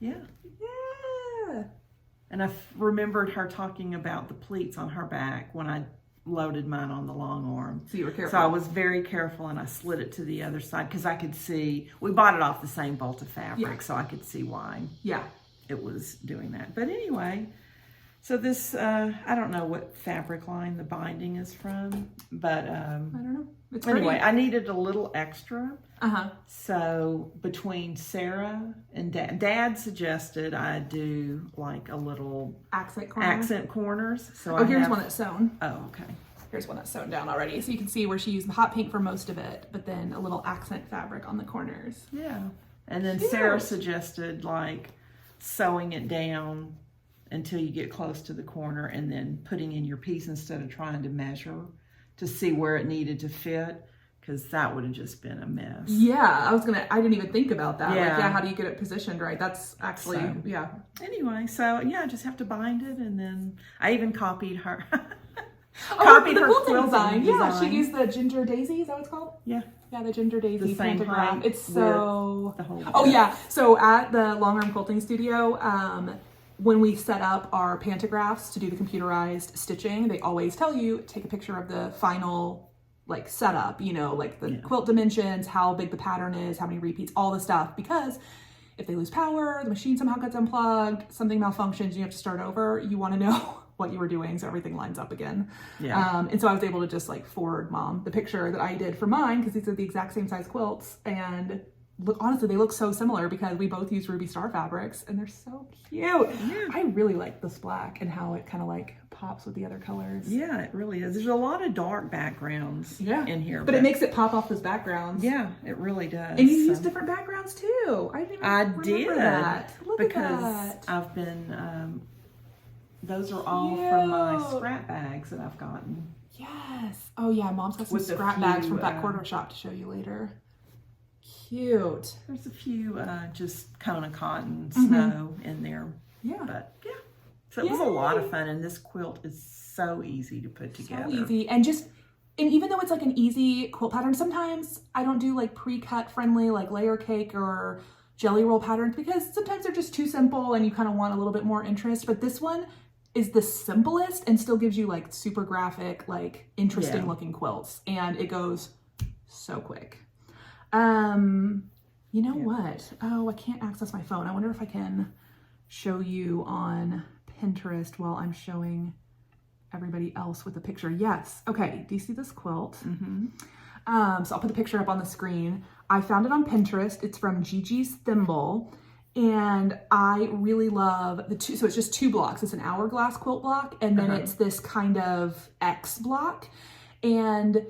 Yeah. Yeah. And I remembered her talking about the pleats on her back when I loaded mine on the long arm. So you were careful. So I was very careful, and I slid it to the other side because I could see, we bought it off the same bolt of fabric, so I could see why it was doing that. But anyway, So this, I don't know what fabric line the binding is from, but I don't know. It's anyway, pretty. I needed a little extra. Uh-huh. So between Sarah and Dad suggested I do like a little accent corners. So here's one that's sewn. Oh, okay. Here's one that's sewn down already. So you can see where she used the hot pink for most of it, but then a little accent fabric on the corners. Yeah. And then Sarah suggested like sewing it down until you get close to the corner and then putting in your piece instead of trying to measure to see where it needed to fit, because that would have just been a mess. Yeah, I didn't even think about that. Yeah. Like, how do you get it positioned right? That's actually, Anyway, so I just have to bind it, and then I even copied her. Copied her quilting design. Yeah, she used the Ginger Daisy, is that what it's called? Yeah. Yeah, the Ginger Daisy pantograph. It's so... The whole So at the Long Arm Quilting Studio, when we set up our pantographs to do the computerized stitching, they always tell you, take a picture of the final like setup, like the quilt dimensions, how big the pattern is, how many repeats, all the stuff, because if they lose power, the machine somehow gets unplugged, something malfunctions, you have to start over, you want to know what you were doing so everything lines up again. Yeah. And so I was able to just like forward Mom the picture that I did for mine, because these are the exact same size quilts, and honestly, they look so similar because we both use Ruby Star fabrics, and they're so cute. Yeah. I really like this black and how it kind of like pops with the other colors. Yeah, it really is. There's a lot of dark backgrounds in here. But it makes it pop off as backgrounds. Yeah, it really does. And you use different backgrounds too. I didn't remember that. Look at that. I've been, those are all from my scrap bags that I've gotten. Yes. Oh yeah, Mom's got some scrap bags from that quarter shop to show you later. Cute. There's a few just Kona cotton snow in there. Yeah. But so it was a lot of fun, and this quilt is so easy to put together. So easy. And even though it's like an easy quilt pattern, sometimes I don't do like pre-cut friendly like layer cake or jelly roll patterns, because sometimes they're just too simple and you kind of want a little bit more interest. But this one is the simplest and still gives you like super graphic, like interesting looking quilts, and it goes so quick. You know what? Oh, I can't access my phone. I wonder if I can show you on Pinterest while I'm showing everybody else with the picture. Yes. Okay. Do you see this quilt? So I'll put the picture up on the screen. I found it on Pinterest. It's from Gigi's Thimble, and I really love the two. So it's just 2 blocks. It's an hourglass quilt block, and then it's this kind of X block, and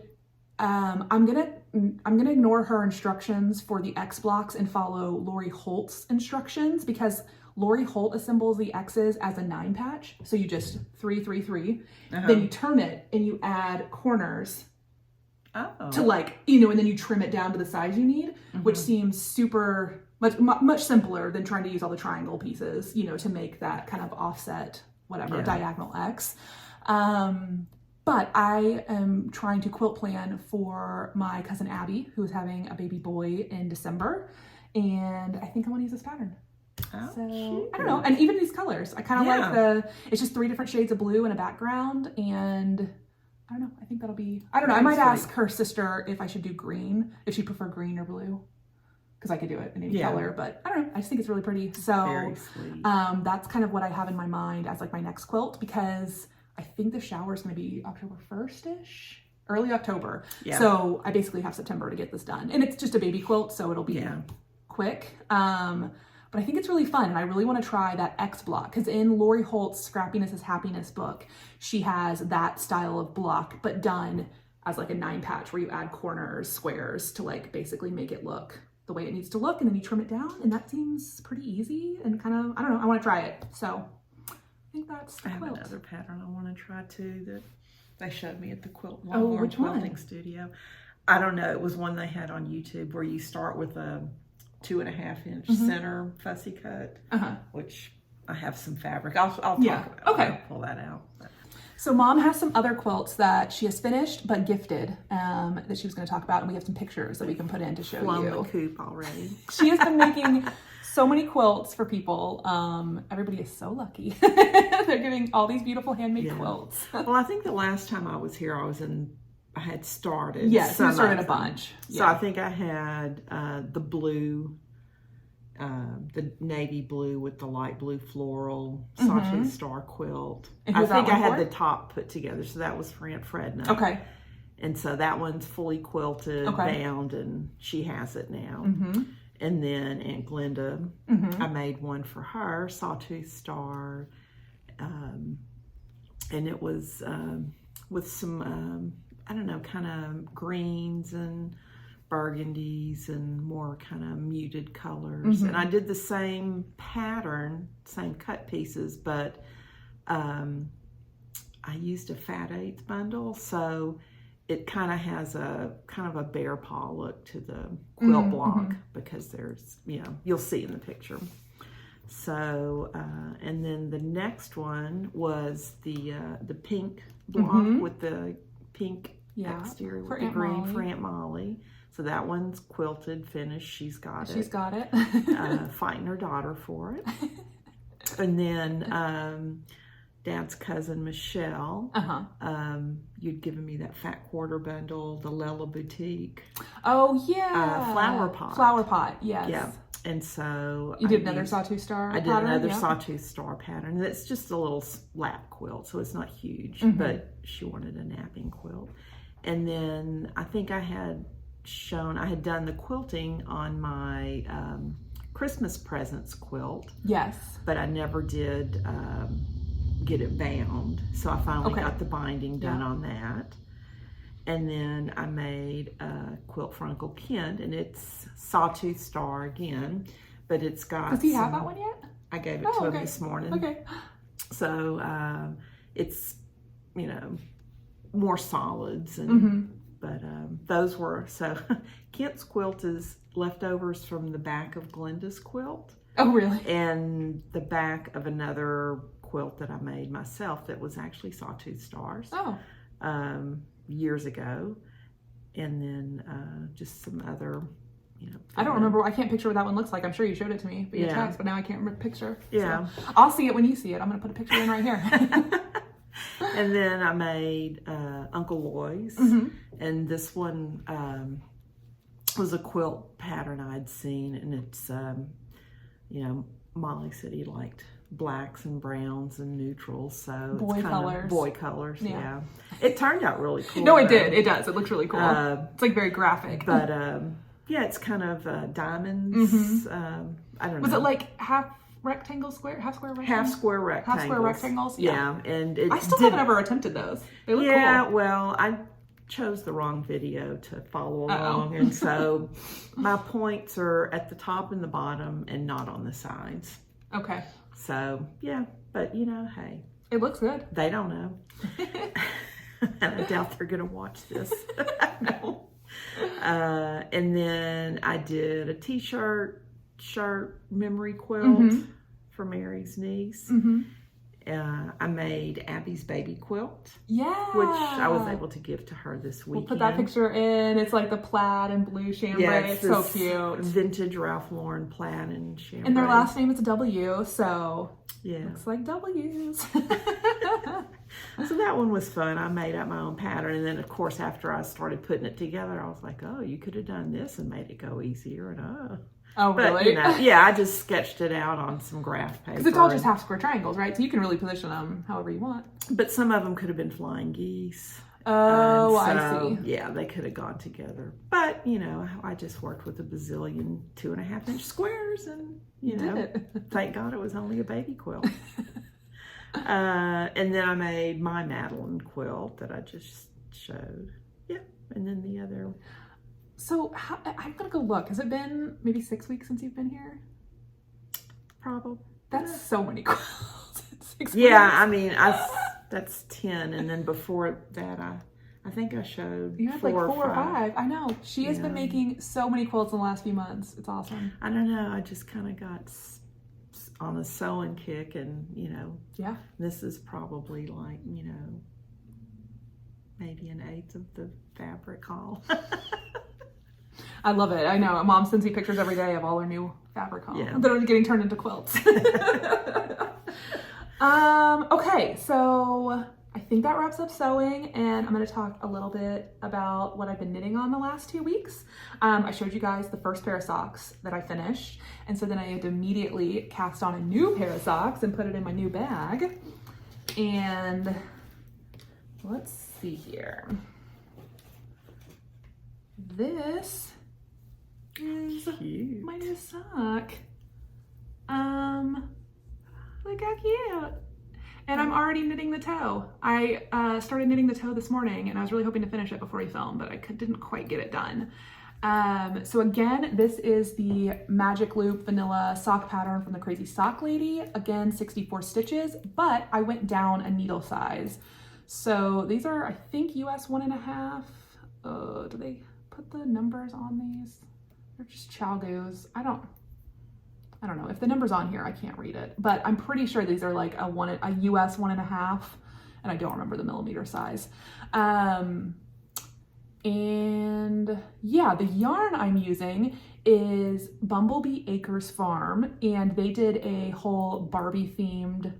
I'm gonna ignore her instructions for the X blocks and follow Lori Holt's instructions, because Lori Holt assembles the X's as a 9 patch. So you just 3, 3, 3, then you turn it and you add corners to like, and then you trim it down to the size you need, which seems super much simpler than trying to use all the triangle pieces, to make that kind of offset, diagonal X. But I am trying to quilt plan for my cousin Abby, who is having a baby boy in December, and I think I want to use this pattern. Oh, so cute. I don't know, and even these colors, I kind of like it's just 3 different shades of blue in a background, and I don't know, I think that'll be, I don't know, I might ask her sister if I should do green, if she'd prefer green or blue, because I could do it in any color, but I don't know, I just think it's really pretty. So very sweet. That's kind of what I have in my mind as like my next quilt, because I think the shower is going to be October 1st-ish, early October. Yeah. So I basically have September to get this done, and it's just a baby quilt, so it'll be quick. But I think it's really fun, and I really want to try that X block, because in Lori Holt's Scrappiness is Happiness book, she has that style of block, but done as like a 9 patch where you add corners, squares to like basically make it look the way it needs to look, and then you trim it down, and that seems pretty easy and kind of, I don't know, I want to try it. So I think that's the quilt. I have another pattern I want to try too that they showed me at the which quilting studio. I don't know, it was one they had on YouTube where you start with a 2.5-inch center fussy cut, which I have some fabric. I'll talk about it. I'll pull that out. So Mom has some other quilts that she has finished but gifted that she was going to talk about, and we have some pictures that we can put in to show you. The coop already. She has been making so many quilts for people. Everybody is so lucky. They're getting all these beautiful handmade quilts. Well, I think the last time I was here, I had started. Yes, you started a bunch. So I think I had the blue the navy blue with the light blue floral sawtooth star quilt. And I think I had the top put together, so that was for Aunt Fredna. Okay. And so that one's fully quilted, bound, and she has it now. And then Aunt Glenda, I made one for her, sawtooth star, and it was with some, I don't know, kind of greens and burgundies and more kind of muted colors. And I did the same pattern, same cut pieces, but I used a fat eighth bundle, so it kind of has a bear paw look to the quilt block because there's, you know, you'll see in the picture. So, and then the next one was the pink block with the pink exterior with the green for Aunt Molly. So that one's quilted, finished. She's got it. She's got it. Fighting her daughter for it. And then Dad's cousin Michelle, you'd given me that fat quarter bundle, the Lella Boutique. Oh yeah, flower pot. Flower pot, yes. Yeah, and so you did another sawtooth star. I did another sawtooth star pattern. It's just a little lap quilt, so it's not huge, but she wanted a napping quilt. And then I think I had done the quilting on my Christmas presents quilt. Yes, but I never did get it bound, so I finally got the binding done on that. And then I made a quilt for Uncle Kent, and it's sawtooth star again, but it's got. Does he have that one yet? I gave it to him this morning. Okay. So it's, you know, more solids, and but those were Kent's quilt is leftovers from the back of Glenda's quilt. Oh, really? And the back of another quilt that I made myself that was actually sawtooth stars years ago. And then just some other, you know. I don't remember. I can't picture what that one looks like. I'm sure you showed it to me via text, but now I can't remember the picture. Yeah. So I'll see it when you see it. I'm going to put a picture in right here. And then I made Uncle Loy's. And this one was a quilt pattern I'd seen. And it's, you know, Molly said he liked blacks and browns and neutrals, so boy colors. Yeah. It turned out really cool. No, it did. It does. It looks really cool. It's like very graphic. But yeah, it's kind of diamonds. I don't know. Was it like half square rectangles? Half square rectangles. Yeah. And I still haven't ever attempted those. They look cool. Yeah, well, I chose the wrong video to follow along, and so my points are at the top and the bottom and not on the sides. Okay. So yeah, but you know, hey, it looks good. They don't know. And I doubt they're gonna watch this. No. And then I did a t-shirt memory quilt for Mary's niece. I made Abby's baby quilt. Yeah. Which I was able to give to her this weekend. We'll put that picture in. It's like the plaid and blue chambray. Yeah, it's so cute. Vintage Ralph Lauren plaid and chambray. And their last name is a W, so yeah, looks like W's. So that one was fun. I made up my own pattern, and then of course after I started putting it together, I was like, oh, you could have done this and made it go easier. And oh, but, really? You know, yeah, I just sketched it out on some graph paper. Because it's all just half square triangles, right? So you can really position them however you want. But some of them could have been flying geese. Oh, so, I see. Yeah, they could have gone together. But, you know, I just worked with a bazillion 2.5-inch squares, and, you know, thank God it was only a baby quilt. And then I made my Madeline quilt that I just showed. Yeah, and then the other. So I'm gonna go look. Has it been maybe 6 weeks since you've been here? Probably. That's so many quilts. 6 yeah, weeks. I mean, that's 10, and then before that, I think I showed you had 4 like 4 or 5. I know. She has been making so many quilts in the last few months. It's awesome. I don't know. I just kind of got on a sewing kick, and you know. Yeah. This is probably like, you know, maybe 1/8 of the fabric haul. I love it. I know. Mom sends me pictures every day of all her new fabric haul. Yeah. That are getting turned into quilts. Okay, so I think that wraps up sewing, and I'm going to talk a little bit about what I've been knitting on the last 2 weeks. I showed you guys the first pair of socks that I finished, and so then I had to immediately cast on a new pair of socks and put it in my new bag. And let's see here. This is cute. My new sock. Look how cute. And I'm already knitting the toe. I started knitting the toe this morning, and I was really hoping to finish it before we filmed, but I didn't quite get it done. So again, this is the Magic Loop Vanilla sock pattern from the Crazy Sock Lady. Again, 64 stitches, but I went down a needle size. So these are, I think, US 1.5. Do they put the numbers on these? They're just Chalgo's. I don't know. If the number's on here, I can't read it, but I'm pretty sure these are like a US 1.5, and I don't remember the millimeter size. And yeah, the yarn I'm using is Bumblebee Acres Farm, and they did a whole Barbie themed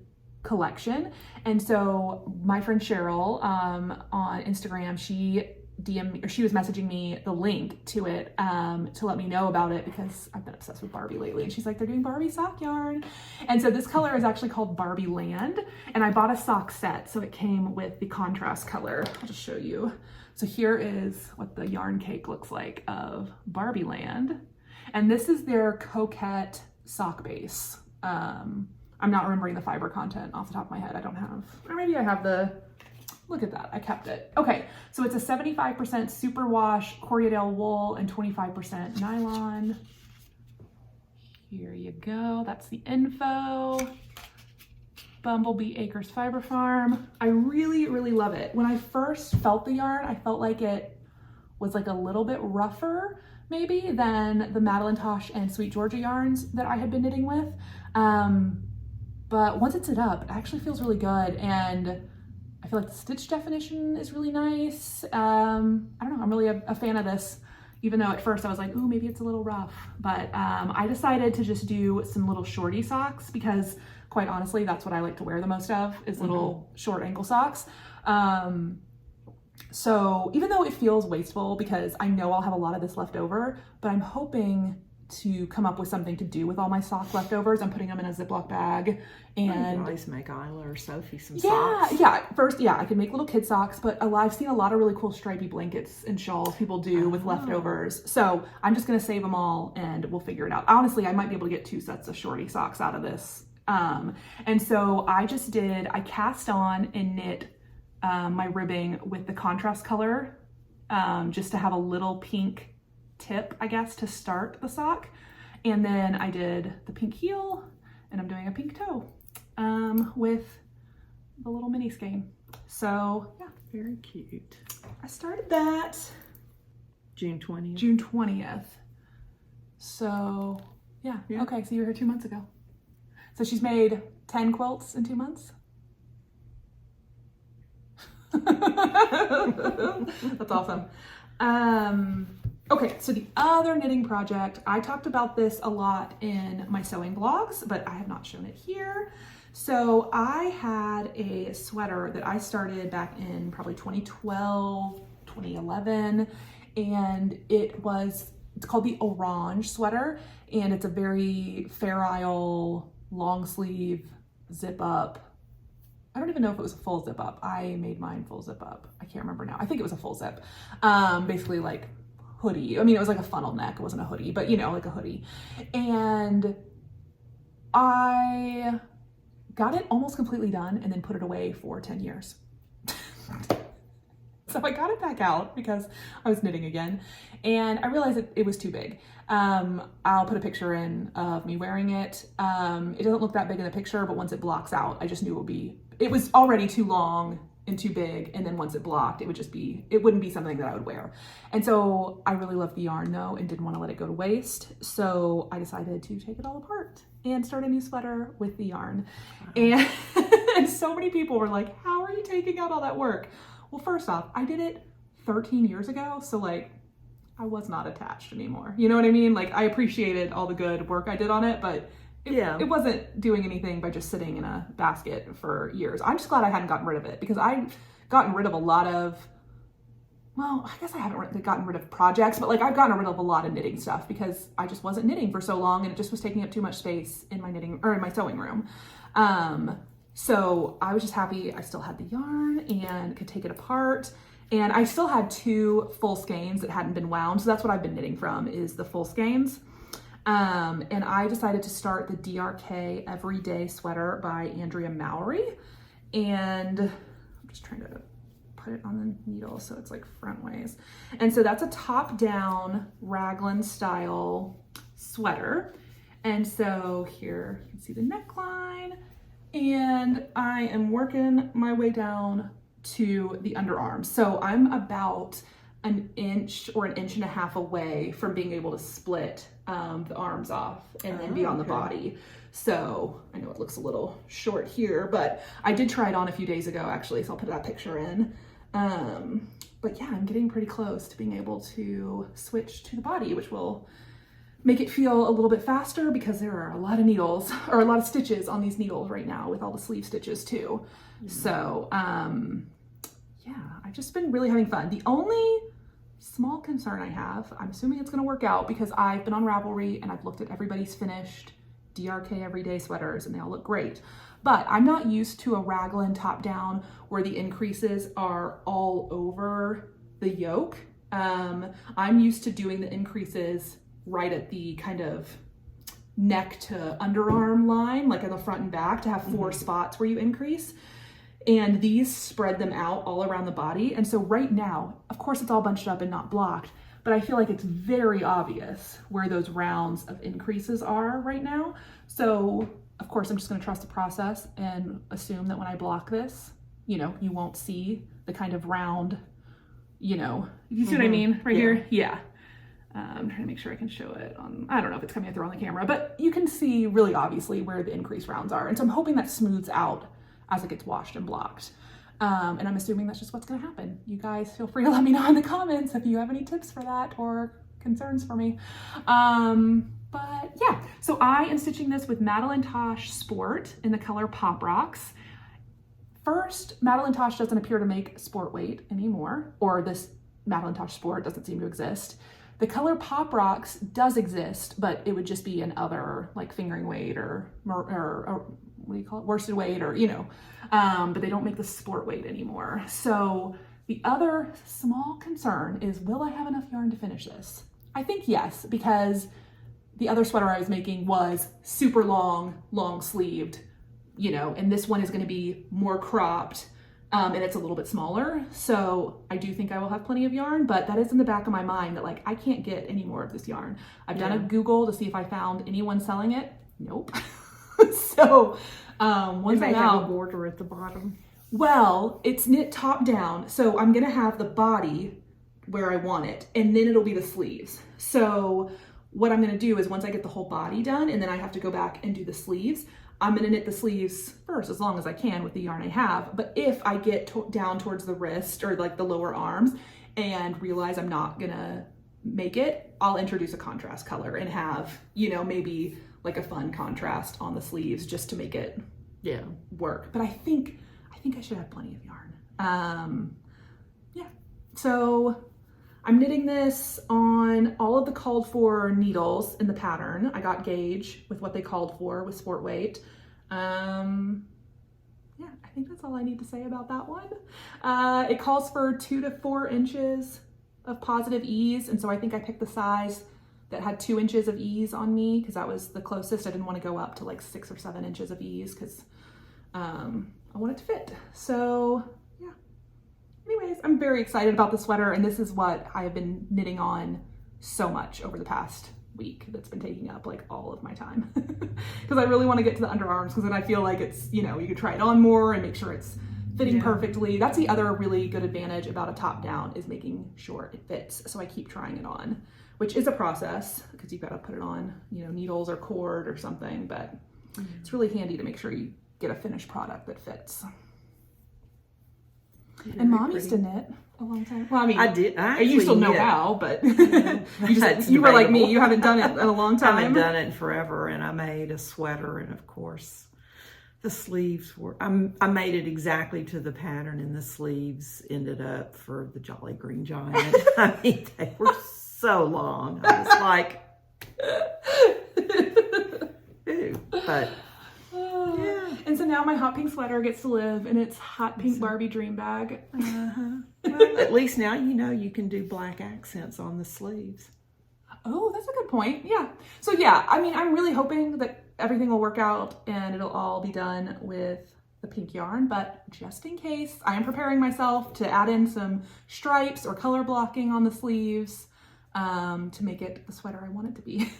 collection. And so my friend Cheryl on Instagram, she DM'd me, or she was messaging me the link to it to let me know about it, because I've been obsessed with Barbie lately, and she's like, they're doing Barbie sock yarn. And so this color is actually called Barbie Land, and I bought a sock set, so it came with the contrast color. I'll just show you. So here is what the yarn cake looks like of Barbie Land, and this is their Coquette sock base. I'm not remembering the fiber content off the top of my head. I don't have, or maybe I have the, look at that, I kept it. Okay, so it's a 75% superwash Corriedale wool and 25% nylon. Here you go, that's the info. Bumblebee Acres Fiber Farm. I really, really love it. When I first felt the yarn, I felt like it was like a little bit rougher maybe than the Madeline Tosh and Sweet Georgia yarns that I had been knitting with. But once it's knit up, it actually feels really good, and I feel like the stitch definition is really nice. I don't know, I'm really a fan of this, even though at first I was like, ooh, maybe it's a little rough. But I decided to just do some little shorty socks, because quite honestly, that's what I like to wear the most of, is little short ankle socks. So even though it feels wasteful, because I know I'll have a lot of this left over, but I'm hoping to come up with something to do with all my sock leftovers. I'm putting them in a Ziploc bag, and you can always make Isla or Sophie some socks. First, I could make little kid socks, but I've seen a lot of really cool stripy blankets and shawls people do with leftovers. So I'm just gonna save them all, and we'll figure it out. Honestly, I might be able to get 2 sets of shorty socks out of this. And so I cast on and knit my ribbing with the contrast color, just to have a little pink tip, I guess, to start the sock. And then I did the pink heel, and I'm doing a pink toe with the little mini skein. So yeah, very cute. I started that June 20th. June 20th. So yeah. Okay, so you were here 2 months ago. So she's made 10 quilts in 2 months. That's awesome. Okay, so the other knitting project, I talked about this a lot in my sewing blogs, but I have not shown it here. So I had a sweater that I started back in probably 2012, 2011, and it's called the Orange sweater, and it's a very Fair Isle long sleeve zip up. I don't even know if it was a full zip up. I made mine full zip up. I can't remember now. I think it was a full zip. Basically like hoodie. I mean, it was like a funnel neck. It wasn't a hoodie, but you know, like a hoodie. And I got it almost completely done and then put it away for 10 years. So I got it back out because I was knitting again, and I realized it was too big. I'll put a picture in of me wearing it. It doesn't look that big in the picture, but once it blocks out, I just knew it was already too long and too big, and then once it blocked, it wouldn't be something that I would wear. And so I really loved the yarn though, and didn't want to let it go to waste. So I decided to take it all apart and start a new sweater with the yarn. Wow. And so many people were like, how are you taking out all that work? Well, first off, I did it 13 years ago, so like I was not attached anymore. You know what I mean? Like I appreciated all the good work I did on it, but it wasn't doing anything by just sitting in a basket for years. I'm just glad I hadn't gotten rid of it, because I've gotten rid of a lot of, well, I guess I haven't gotten rid of projects, but like I've gotten rid of a lot of knitting stuff because I just wasn't knitting for so long and it just was taking up too much space in my knitting or in my sewing room. So I was just happy I still had the yarn and could take it apart. And I still had 2 full skeins that hadn't been wound. So that's what I've been knitting from, is the full skeins. And I decided to start the DRK Everyday Sweater by Andrea Mowry. And I'm just trying to put it on the needle so it's like front ways. And so that's a top-down raglan style sweater. And so here you can see the neckline, and I am working my way down to the underarms. So I'm about an inch or an inch and a half away from being able to split the arms off and then be on the body. So I know it looks a little short here, but I did try it on a few days ago actually, so I'll put that picture in. But yeah, I'm getting pretty close to being able to switch to the body, which will make it feel a little bit faster, because there are a lot of needles or a lot of stitches on these needles right now with all the sleeve stitches too. So yeah, I've just been really having fun. The only small concern I have, I'm assuming it's going to work out because I've been on Ravelry and I've looked at everybody's finished DRK Everyday sweaters and they all look great. But I'm not used to a raglan top down where the increases are all over the yoke. I'm used to doing the increases right at the kind of neck to underarm line, like in the front and back, to have 4 spots where you increase. And these spread them out all around the body. And so right now, of course it's all bunched up and not blocked, but I feel like it's very obvious where those rounds of increases are right now. So of course I'm just gonna trust the process and assume that when I block this, you know, you won't see the kind of round, you know, you see what I mean right here? Yeah. I'm trying to make sure I can show it on, I don't know if it's coming through on the camera, but you can see really obviously where the increased rounds are. And so I'm hoping that smooths out as it gets washed and blocked. And I'm assuming that's just what's gonna happen. You guys feel free to let me know in the comments if you have any tips for that or concerns for me. But yeah, so I am stitching this with Madeline Tosh Sport in the color Pop Rocks. First, Madeline Tosh doesn't appear to make sport weight anymore, or this Madeline Tosh Sport doesn't seem to exist. The color Pop Rocks does exist, but it would just be in other, like fingering weight or what do you call it, worsted weight, or, you know, but they don't make the sport weight anymore. So the other small concern is, will I have enough yarn to finish this? I think yes, because the other sweater I was making was super long, long sleeved, you know, and this one is going to be more cropped, and it's a little bit smaller. So I do think I will have plenty of yarn, but that is in the back of my mind that like, I can't get any more of this yarn. I've done a Google to see if I found anyone selling it. Nope. So once I'm out, have a border at the bottom. Well, it's knit top down, so I'm gonna have the body where I want it, and then it'll be the sleeves. So what I'm gonna do is, once I get the whole body done, and then I have to go back and do the sleeves, I'm gonna knit the sleeves first as long as I can with the yarn I have. But if I get down towards the wrist or like the lower arms and realize I'm not gonna make it, I'll introduce a contrast color and have, you know, maybe like a fun contrast on the sleeves just to make it work. But I think I should have plenty of yarn. Yeah, so I'm knitting this on all of the called for needles in the pattern. I got gauge with what they called for with sport weight. Yeah, I think that's all I need to say about that one. It calls for 2 to 4 inches of positive ease, and so I think I picked the size that had 2 inches of ease on me because that was the closest. I didn't want to go up to like 6 or 7 inches of ease because I want it to fit. So yeah, anyways, I'm very excited about the sweater, and this is what I have been knitting on so much over the past week that's been taking up like all of my time because I really want to get to the underarms, because then I feel like it's, you know, you could try it on more and make sure it's fitting perfectly. That's the other really good advantage about a top down, is making sure it fits. So I keep trying it on, which is a process because you've got to put it on, you know, needles or cord or something, but it's really handy to make sure you get a finished product that fits. And Mom used to knit A long time. Well, I mean, I did. You still know how, but you were like me. You haven't done it in a long time. I haven't done it in forever, and I made a sweater, and of course, the sleeves were. I made it exactly to the pattern, and the sleeves ended up for the Jolly Green Giant. I mean, they were so long. I was like, ew, but. Yeah. And so now my hot pink sweater gets to live in its hot pink Barbie dream bag. Well, at least now you know you can do black accents on the sleeves. Oh, that's a good point. Yeah. So yeah, I mean, I'm really hoping that everything will work out and it'll all be done with the pink yarn, but just in case, I am preparing myself to add in some stripes or color blocking on the sleeves to make it the sweater I want it to be.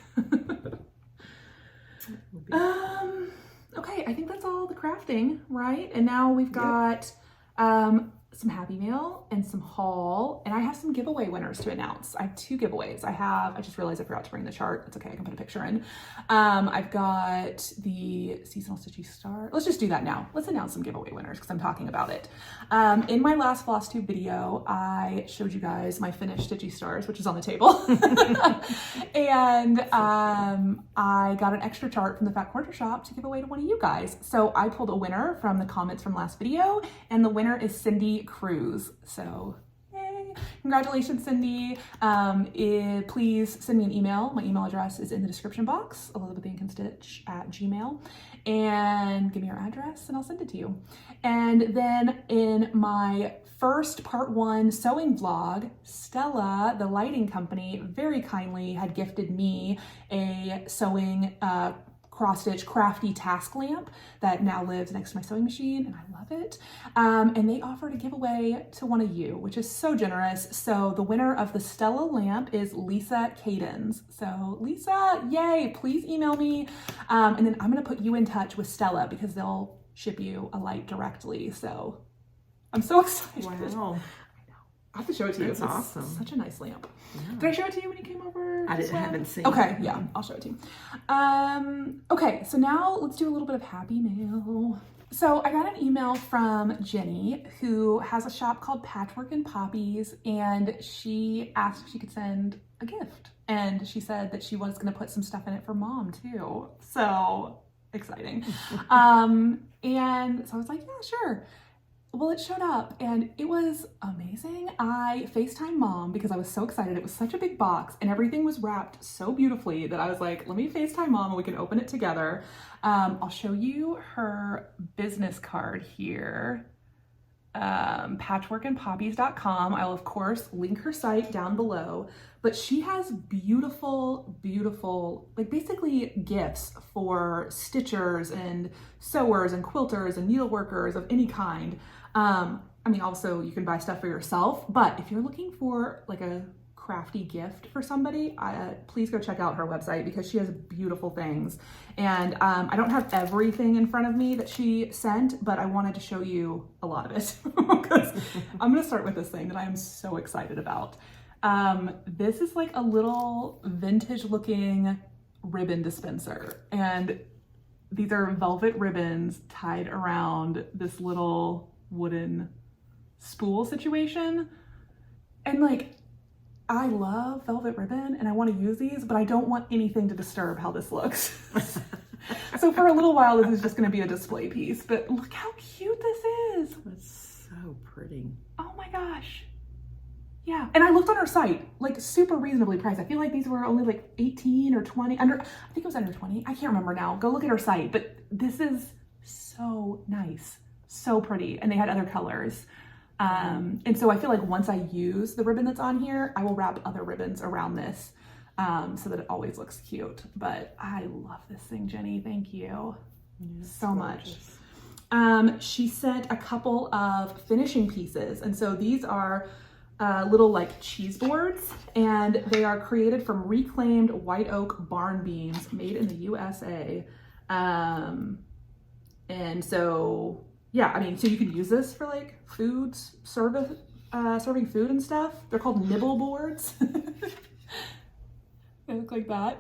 Okay, I think that's all the crafting, right? And now we've got some Happy Mail and some haul, and I have some giveaway winners to announce. I have 2 giveaways. I just realized I forgot to bring the chart. It's okay, I can put a picture in. I've got the Seasonal Stitchy Star. Let's just do that now. Let's announce some giveaway winners because I'm talking about it. In my last Flosstube video, I showed you guys my finished Stitchy Stars, which is on the table. And I got an extra chart from the Fat Quarter Shop to give away to one of you guys. So I pulled a winner from the comments from last video, and the winner is Cindy Cruz. So yay. Congratulations, Cindy. Please send me an email. My email address is in the description box, elizabethbaconstitch@gmail, and give me your address and I'll send it to you. And then in my first part 1 sewing vlog, Stella, the lighting company, very kindly had gifted me a sewing cross-stitch crafty task lamp that now lives next to my sewing machine, and I love it. And they offered a giveaway to one of you, which is so generous. So the winner of the Stella lamp is Lisa Cadens. So Lisa, yay, please email me. And then I'm gonna put you in touch with Stella because they'll ship you a light directly. So I'm so excited. Wow. I have to show it to you. That's awesome. Such a nice lamp. Yeah. Did I show it to you when you came over? I haven't seen Okay, it. yeah, I'll show it to you. Okay, so now let's do a little bit of Happy Mail. So I got an email from Jenny, who has a shop called Patchwork and Poppies, and she asked if she could send a gift. And she said that she was gonna put some stuff in it for Mom too. So exciting. And so I was like, yeah, sure. Well, it showed up and it was amazing. I FaceTimed Mom because I was so excited. It was such a big box and everything was wrapped so beautifully that I was like, let me FaceTime Mom and we can open it together. I'll show you her business card here. Patchworkandpoppies.com. I'll of course link her site down below, but she has beautiful, beautiful, like basically gifts for stitchers and sewers and quilters and needleworkers of any kind. I mean, also you can buy stuff for yourself, but if you're looking for like a crafty gift for somebody, please go check out her website because she has beautiful things. And I don't have everything in front of me that she sent, but I wanted to show you a lot of it because I'm gonna start with this thing that I am so excited about. This is like a little vintage looking ribbon dispenser, and these are velvet ribbons tied around this little wooden spool situation. And like, I love velvet ribbon and I want to use these, but I don't want anything to disturb how this looks. So for a little while, this is just going to be a display piece, but look how cute this is. It's so pretty. Oh my gosh. Yeah. And I looked on her site, like super reasonably priced. I feel like these were only like 18 or 20 I think it was under 20. I can't remember now. Go look at her site, but this is so nice. So pretty. And they had other colors. And so I feel like once I use the ribbon that's on here, I will wrap other ribbons around this so that it always looks cute. But I love this thing, Jenny. Thank you so much. She sent a couple of finishing pieces. And so these are little like cheese boards, and they are created from reclaimed white oak barn beams made in the USA. And so yeah, I mean, so you could use this for like serving food and stuff. They're called nibble boards. They look like that.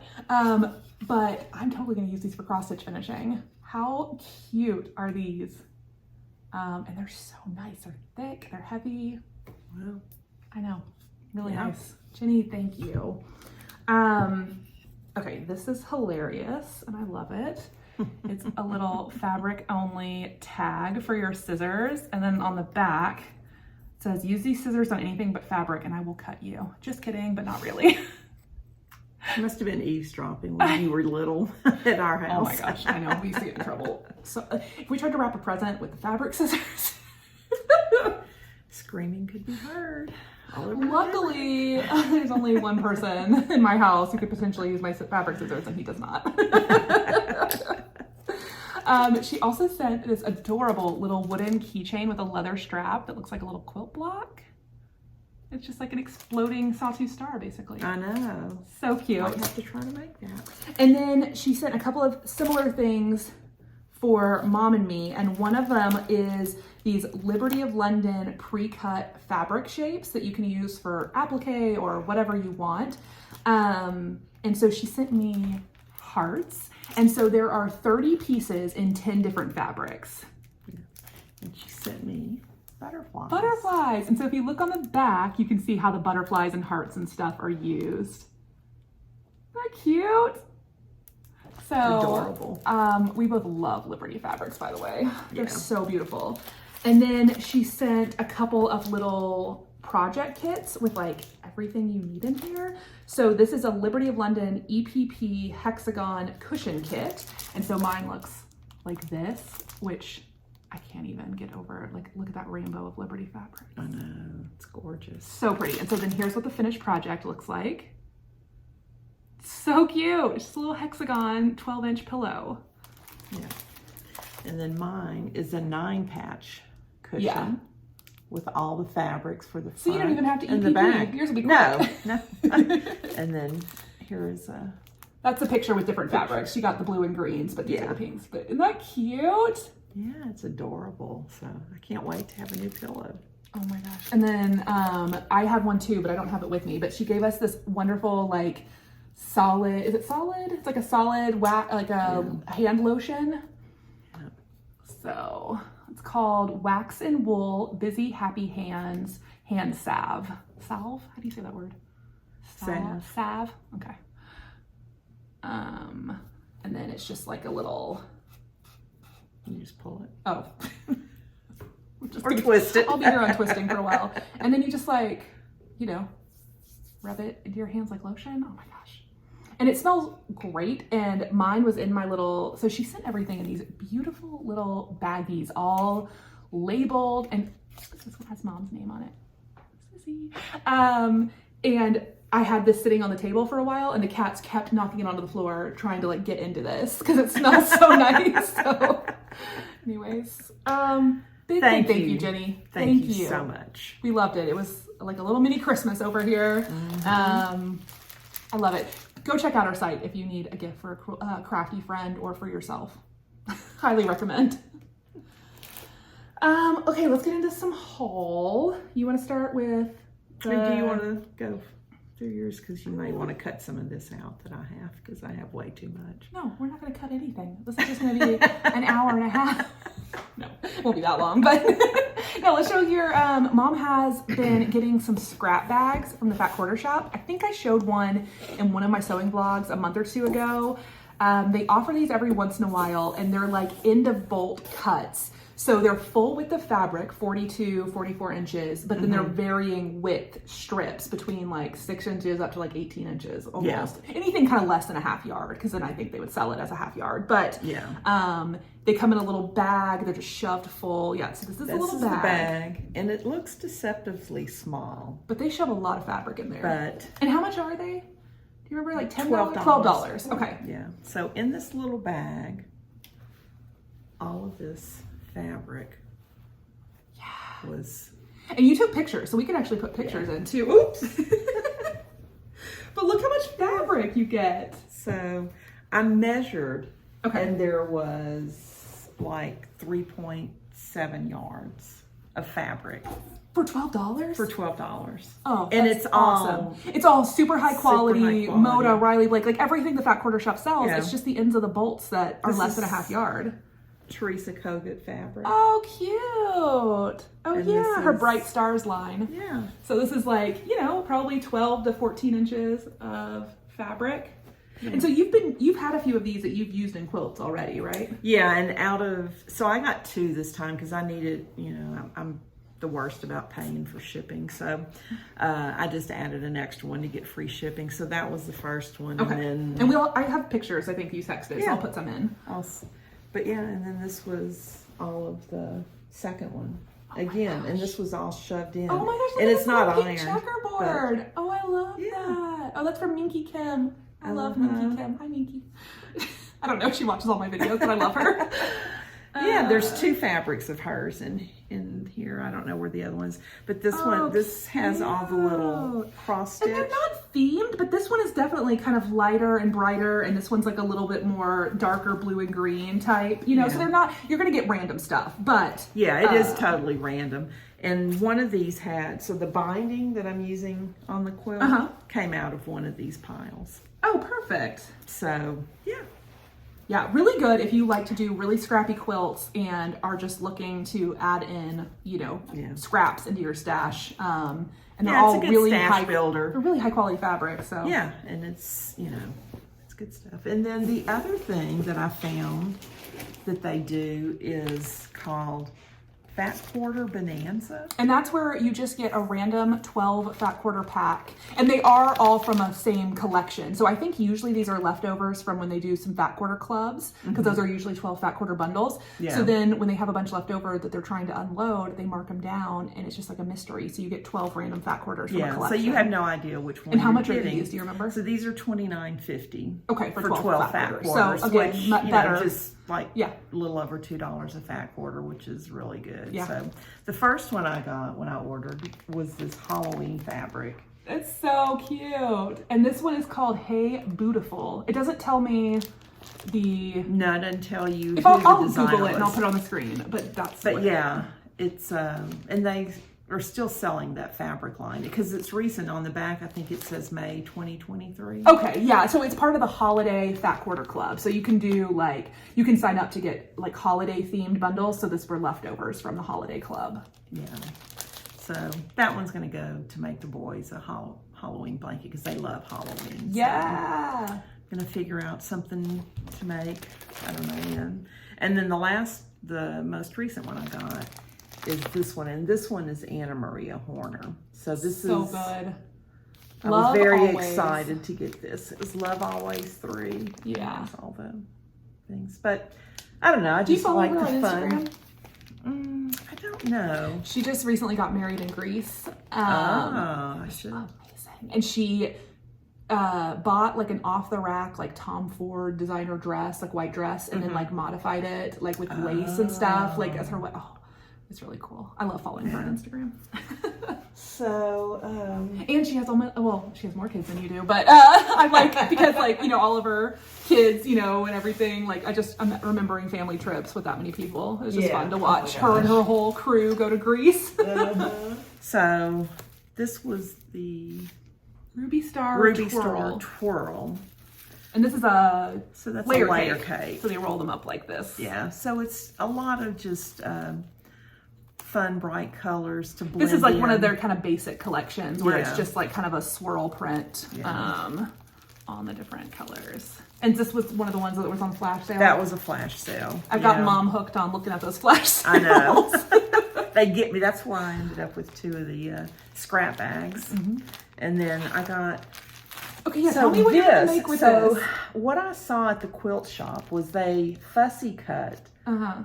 But I'm totally gonna use these for cross stitch finishing. How cute are these? And they're so nice. They're thick, they're heavy. Well, Really nice. Jenny, thank you. Okay, this is hilarious and I love it. It's a little fabric only tag for your scissors. And then on the back it says, use these scissors on anything but fabric and I will cut you. Just kidding, but not really. You must have been eavesdropping when you were little at our house. Oh my gosh, I know, we used to get in trouble. So if we tried to wrap a present with the fabric scissors. Screaming could be heard. Luckily, there's only one person in my house who could potentially use my fabric scissors, and he does not. She also sent this adorable little wooden keychain with a leather strap that looks like a little quilt block. It's just like an exploding sawtooth star, basically. I know. So cute. I have to try to make that. And then she sent a couple of similar things for Mom and me, and one of them is these Liberty of London pre-cut fabric shapes that you can use for applique or whatever you want. And so she sent me hearts, and so there are 30 pieces in 10 different fabrics. Yeah. And she sent me butterflies. Butterflies! And so if you look on the back, you can see how the butterflies and hearts and stuff are used. Isn't that cute? So, adorable. We both love Liberty fabrics, by the way. They're so beautiful. And then she sent a couple of little project kits with like everything you need in here. So this is a Liberty of London EPP hexagon cushion kit. And so mine looks like this, which I can't even get over. Like, look at that rainbow of Liberty fabric. I know, it's gorgeous. So pretty. And so then here's what the finished project looks like. So cute. Just a little hexagon 12-inch pillow. Yeah. And then mine is a 9-patch cushion with all the fabrics for the front. So you don't even have to EPP. And the back. Yours will be quick. No. And then here is a... That's a picture with different fabrics. She got the blue and greens, but these are the pinks. But isn't that cute? Yeah, it's adorable. So I can't wait to have a new pillow. Oh my gosh. And then I have one too, but I don't have it with me. But she gave us this wonderful, like, solid, is it solid? It's like a solid hand lotion. Yep. So it's called Wax and Wool Busy Happy Hands Hand Salve. Salve? How do you say that word? Salve. Okay. And then it's just like a little. You just pull it. Oh. Or twist it. I'll be here on twisting for a while. And then you just like, you know, rub it into your hands like lotion. Oh my gosh. And it smells great. And mine was in my little, so she sent everything in these beautiful little baggies, all labeled. And this one has Mom's name on it. Sissy. And I had this sitting on the table for a while, and the cats kept knocking it onto the floor, trying to like get into this because it smells so nice. So anyways, thank you, Jenny. Thank you so much. We loved it. It was like a little mini Christmas over here. Mm-hmm. I love it. Go check out our site if you need a gift for a crafty friend or for yourself. Highly recommend. Okay, let's get into some haul. You want to start with? Or do you want to go through yours? Because you may want to cut some of this out that I have, because I have way too much. No, we're not going to cut anything. This is just going to be an hour and a half. No, it won't be that long, but no, let's show your, Mom has been getting some scrap bags from the Fat Quarter Shop. I think I showed one in one of my sewing vlogs a month or two ago. They offer these every once in a while, and they're like end of bolt cuts. So they're full width of fabric, 42, 44 inches, but then they're varying width strips between like 6 inches up to like 18 inches almost. Yeah. Anything kind of less than a half yard, because then I think they would sell it as a half yard. But they come in a little bag. They're just shoved full. Yeah, so this is a little bag. The bag, and it looks deceptively small. But they shove a lot of fabric in there. But and how much are they? Do you remember, like $12? $12. Okay. Yeah. So in this little bag, all of this fabric was, and you took pictures, so we can actually put pictures in too. Oops. But look how much fabric you get. So I measured, and there was like 3.7 yards of fabric for $12. For $12. Oh, and it's awesome. It's all super high quality. Moda, Riley Blake, like everything the Fat Quarter Shop sells. Yeah. It's just the ends of the bolts that are less than a half yard. Teresa Kogut fabric. Oh, cute. Oh, And yeah, her Bright Stars line. Yeah. So this is like, you know, probably 12 to 14 inches of fabric. Yeah. And so you've had a few of these that you've used in quilts already, right? Yeah, and so I got 2 this time because I needed, you know, I'm the worst about paying for shipping. So I just added an extra one to get free shipping. So that was the first one. Okay. And I have pictures, I think you texted, so I'll put some in. But yeah, and then this was all of the second one. Oh Again, and this was all shoved in. Oh my gosh, and it's not pink ironed. checkerboard. Oh, I love that. Oh, that's from Minky Kim. I love Minky Kim. Hi, Minky. I don't know if she watches all my videos, but I love her. Yeah, there's 2 fabrics of hers in here. I don't know where the other one's, but this one, this has all the little cross stitch. And they're not themed, but this one is definitely kind of lighter and brighter, and this one's like a little bit more darker blue and green type, you know, so they're not, you're going to get random stuff, but. Yeah, it is totally random. And one of these had, so the binding that I'm using on the quilt came out of one of these piles. Oh, perfect. So, yeah. Yeah, really good if you like to do really scrappy quilts and are just looking to add in, you know, scraps into your stash. And they're all it's a good really stash builder. They're really high quality fabric. So yeah, and it's, you know, it's good stuff. And then the other thing that I found that they do is called Fat Quarter Bonanza. And that's where you just get a random 12 fat quarter pack. And they are all from a same collection. So I think usually these are leftovers from when they do some fat quarter clubs, because those are usually 12 fat quarter bundles. Yeah. So then when they have a bunch left over that they're trying to unload, they mark them down and it's just like a mystery. So you get 12 random fat quarters from a collection. So you have no idea which one. And how much are these? Do you remember? So these are $29.50. Okay, for 12 fat quarters. So again, which, better. You know, just like a little over $2 a fat quarter, which is really good. Yeah. So the first one I got when I ordered was this Halloween fabric. It's so cute. And this one is called Hey Beautiful. It doesn't tell me the... No, it doesn't tell you if I'll Google it and I'll put it on the screen, but that's... But yeah, it's, and they are still selling that fabric line because it's recent on the back. I think it says May 2023. Okay, yeah, so it's part of the holiday fat quarter club. So you can do like, you can sign up to get like holiday themed bundles. So this were leftovers from the holiday club. Yeah, so that one's gonna go to make the boys a Halloween blanket because they love Halloween. Yeah. So gonna figure out something to make, I don't know when. And then the most recent one I got is this one, and this one is Anna Maria Horner. So this so is good. I was very excited to get this. It was Love Always 3. Yeah. All the things. But I don't know, I just like the fun. I don't know. She just recently got married in Greece. I should. Amazing. And she bought like an off the rack like Tom Ford designer dress, like white dress, and then like modified it like with lace and stuff, like as her it's really cool. I love following her on Instagram. So, and she has she has more kids than you do, but I like, because like, you know, all of her kids, you know, and everything, like I'm remembering family trips with that many people. It was just fun to watch her and her whole crew go to Greece. So this was the Ruby Star Twirl. And this is that's layer a layer cake. So they roll them up like this. Yeah, so it's a lot of just fun, bright colors to blend. This is like in. one of their kind of basic collections where it's just like kind of a swirl print on the different colors. And this was one of the ones that was on flash sale. That was a flash sale. I've got Mom hooked on looking at those flash sales. I know. They get me. That's why I ended up with 2 of the scrap bags. And then I got... Okay, yeah, tell me what you're going to make with this. What I saw at the quilt shop was they fussy cut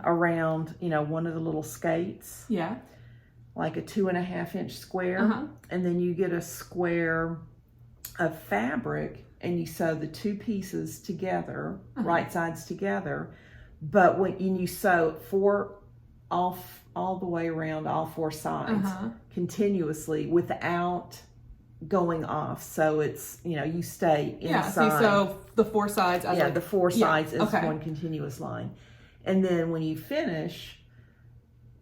around, you know, one of the little skates. Yeah. Like a 2.5-inch square. And then you get a square of fabric and you sew the 2 pieces together, right sides together. But when you sew all the way around all 4 sides continuously without going off, so it's, you know, you stay inside. Yeah, so you sew the 4 sides as the 4 sides is one continuous line. And then when you finish,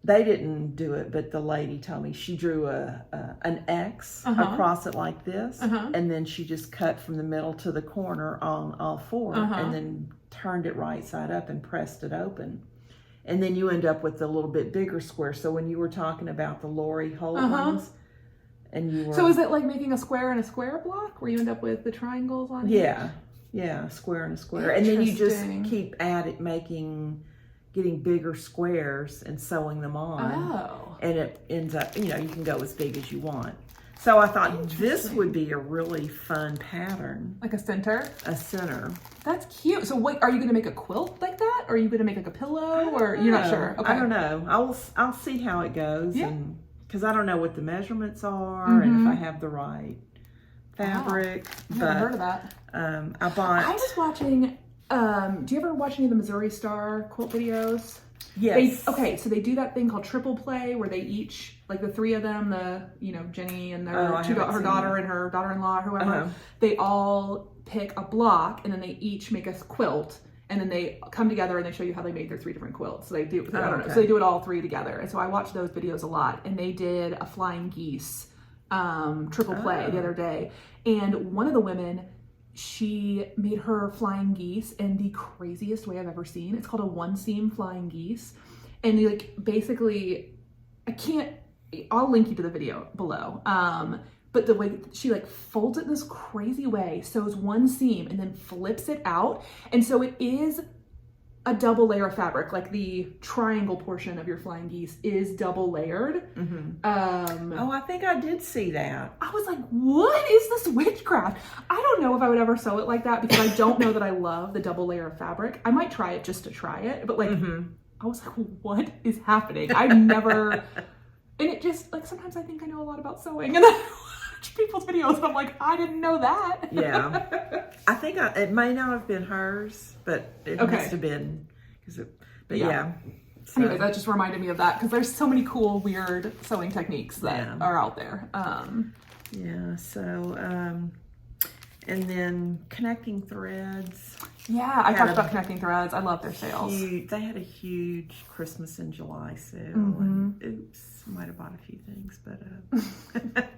they didn't do it, but the lady told me she drew an X across it like this, and then she just cut from the middle to the corner on all 4, and then turned it right side up and pressed it open. And then you end up with a little bit bigger square. So when you were talking about the Lori Holt ones, and you were... So is it like making a square and a square block where you end up with the triangles on each? Yeah, square and a square. And then you just keep at it, getting bigger squares and sewing them on. Oh. And it ends up, you can go as big as you want. So I thought this would be a really fun pattern. Like a center? A center. That's cute. So wait, are you going to make a quilt like that? Or are you going to make like a pillow? Or you're not sure? Okay. I don't know. I'll see how it goes. Yeah. Because I don't know what the measurements are and if I have the right fabric. I've never heard of that. I was watching, do you ever watch any of the Missouri Star quilt videos? Yes. So they do that thing called triple play where they each, like the three of them, Jenny and her daughter and her daughter-in-law or whoever, they all pick a block and then they each make a quilt and then they come together and they show you how they made their 3 different quilts. So they do, so they do it all 3 together. And so I watch those videos a lot, and they did a flying geese triple play the other day. And one of the women, she made her flying geese in the craziest way I've ever seen. It's called a 1-seam flying geese. And basically, I'll link you to the video below. But the way she folds it in this crazy way, sews 1 seam and then flips it out. And so it is a double layer of fabric. Like the triangle portion of your flying geese is double layered. I think I did see that. I was like, what is this witchcraft? I don't know if I would ever sew it like that because I don't know that I love the double layer of fabric. I might try it just to try it, but I was like, what is happening? I've never, and it just sometimes I think I know a lot about sewing and then I watch people's videos and I'm like, I didn't know that. Yeah. I think it may not have been hers, but it must have been. Yeah. So. Anyway, that just reminded me of that because there's so many cool, weird sewing techniques that are out there. And then connecting threads. Yeah, I talked about connecting threads. I love their sales. They had a huge Christmas in July sale. And oops, might have bought a few things, but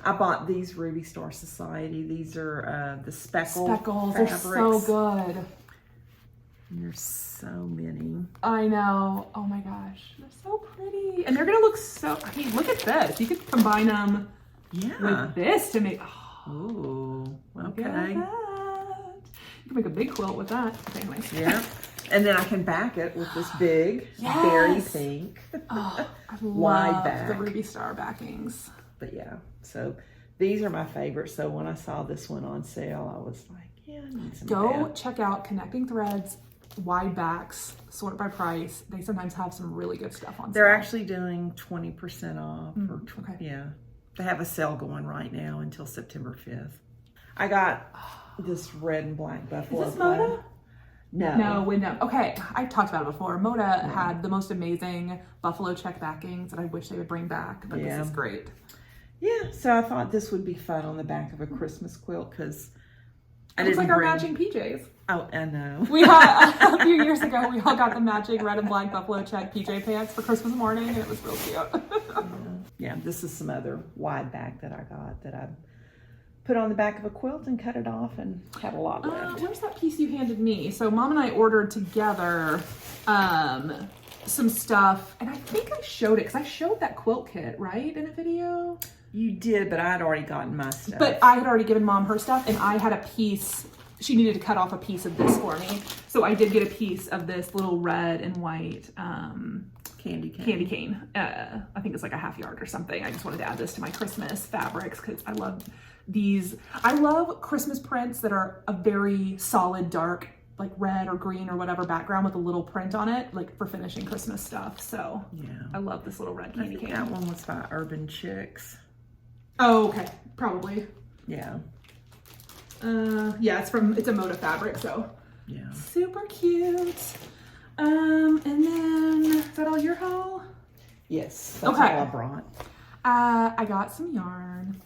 I bought these Ruby Star Society. These are the speckles. They're so good. And there's so many. I know. Oh my gosh, they're so pretty, and they're gonna look so. I mean, look at this. You could combine them. With this to make. Oh, okay. You can make a big quilt with that. Anyways. Yeah. And then I can back it with this big berry pink I wide love back. the Ruby Star backings. But yeah, so these are my favorites. So when I saw this one on sale, I was like, yeah, I need some Go check out Connecting Threads wide backs, sort by price. They sometimes have some really good stuff on sale. They're actually doing 20% off. Yeah. They have a sale going right now until September 5th. I got this red and black buffalo. Is this Moda? No. Okay, I talked about it before. Moda had the most amazing buffalo check backings that I wish they would bring back, but this is great. Yeah, so I thought this would be fun on the back of a Christmas quilt because it looks like our matching PJs. Oh, I know. We had, a few years ago, we all got the matching red and black buffalo check PJ pants for Christmas morning, and it was real cute. Yeah, this is some other wide back that I got that I put on the back of a quilt and cut it off and had a lot left. Where's that piece you handed me? So Mom and I ordered together some stuff, and I think I showed it, because I showed that quilt kit, right, in a video? You did, but I had already gotten my stuff. But I had already given Mom her stuff, and I had a piece. She needed to cut off a piece of this for me. So I did get a piece of this little red and white candy cane. I think it's like a half yard or something. I just wanted to add this to my Christmas fabrics because I love these. I love Christmas prints that are a very solid dark, like red or green or whatever background with a little print on it, like for finishing Christmas stuff. So yeah, I love this little red candy cane. That one was by Urban Chicks. Oh, okay. Probably. Yeah. Yeah, it's a Moda fabric, so yeah, super cute. And then is that all your haul? Yes, that's all I brought. I got some yarn.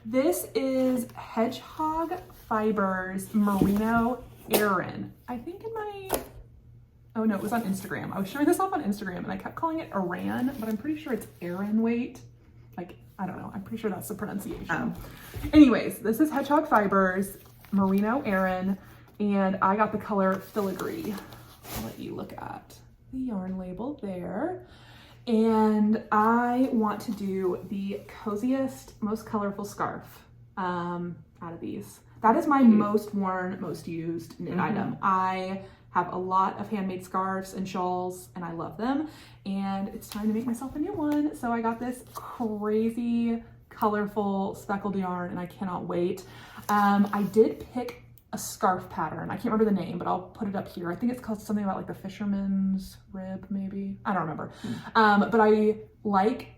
This is Hedgehog Fibers Merino Aran. I think oh no, it was on Instagram. I was showing this off on Instagram and I kept calling it Aran, but I'm pretty sure it's Aran weight. Like, I don't know. I'm pretty sure that's the pronunciation. Anyways, this is Hedgehog Fibers Merino Aran, and I got the color Filigree. I'll let you look at the yarn label there. And I want to do the coziest, most colorful scarf out of these. That is my most worn, most used knit item. I have a lot of handmade scarves and shawls and I love them. And it's time to make myself a new one. So I got this crazy, colorful speckled yarn and I cannot wait. I did pick a scarf pattern. I can't remember the name, but I'll put it up here. I think it's called something about like the fisherman's rib, maybe. I don't remember. But I like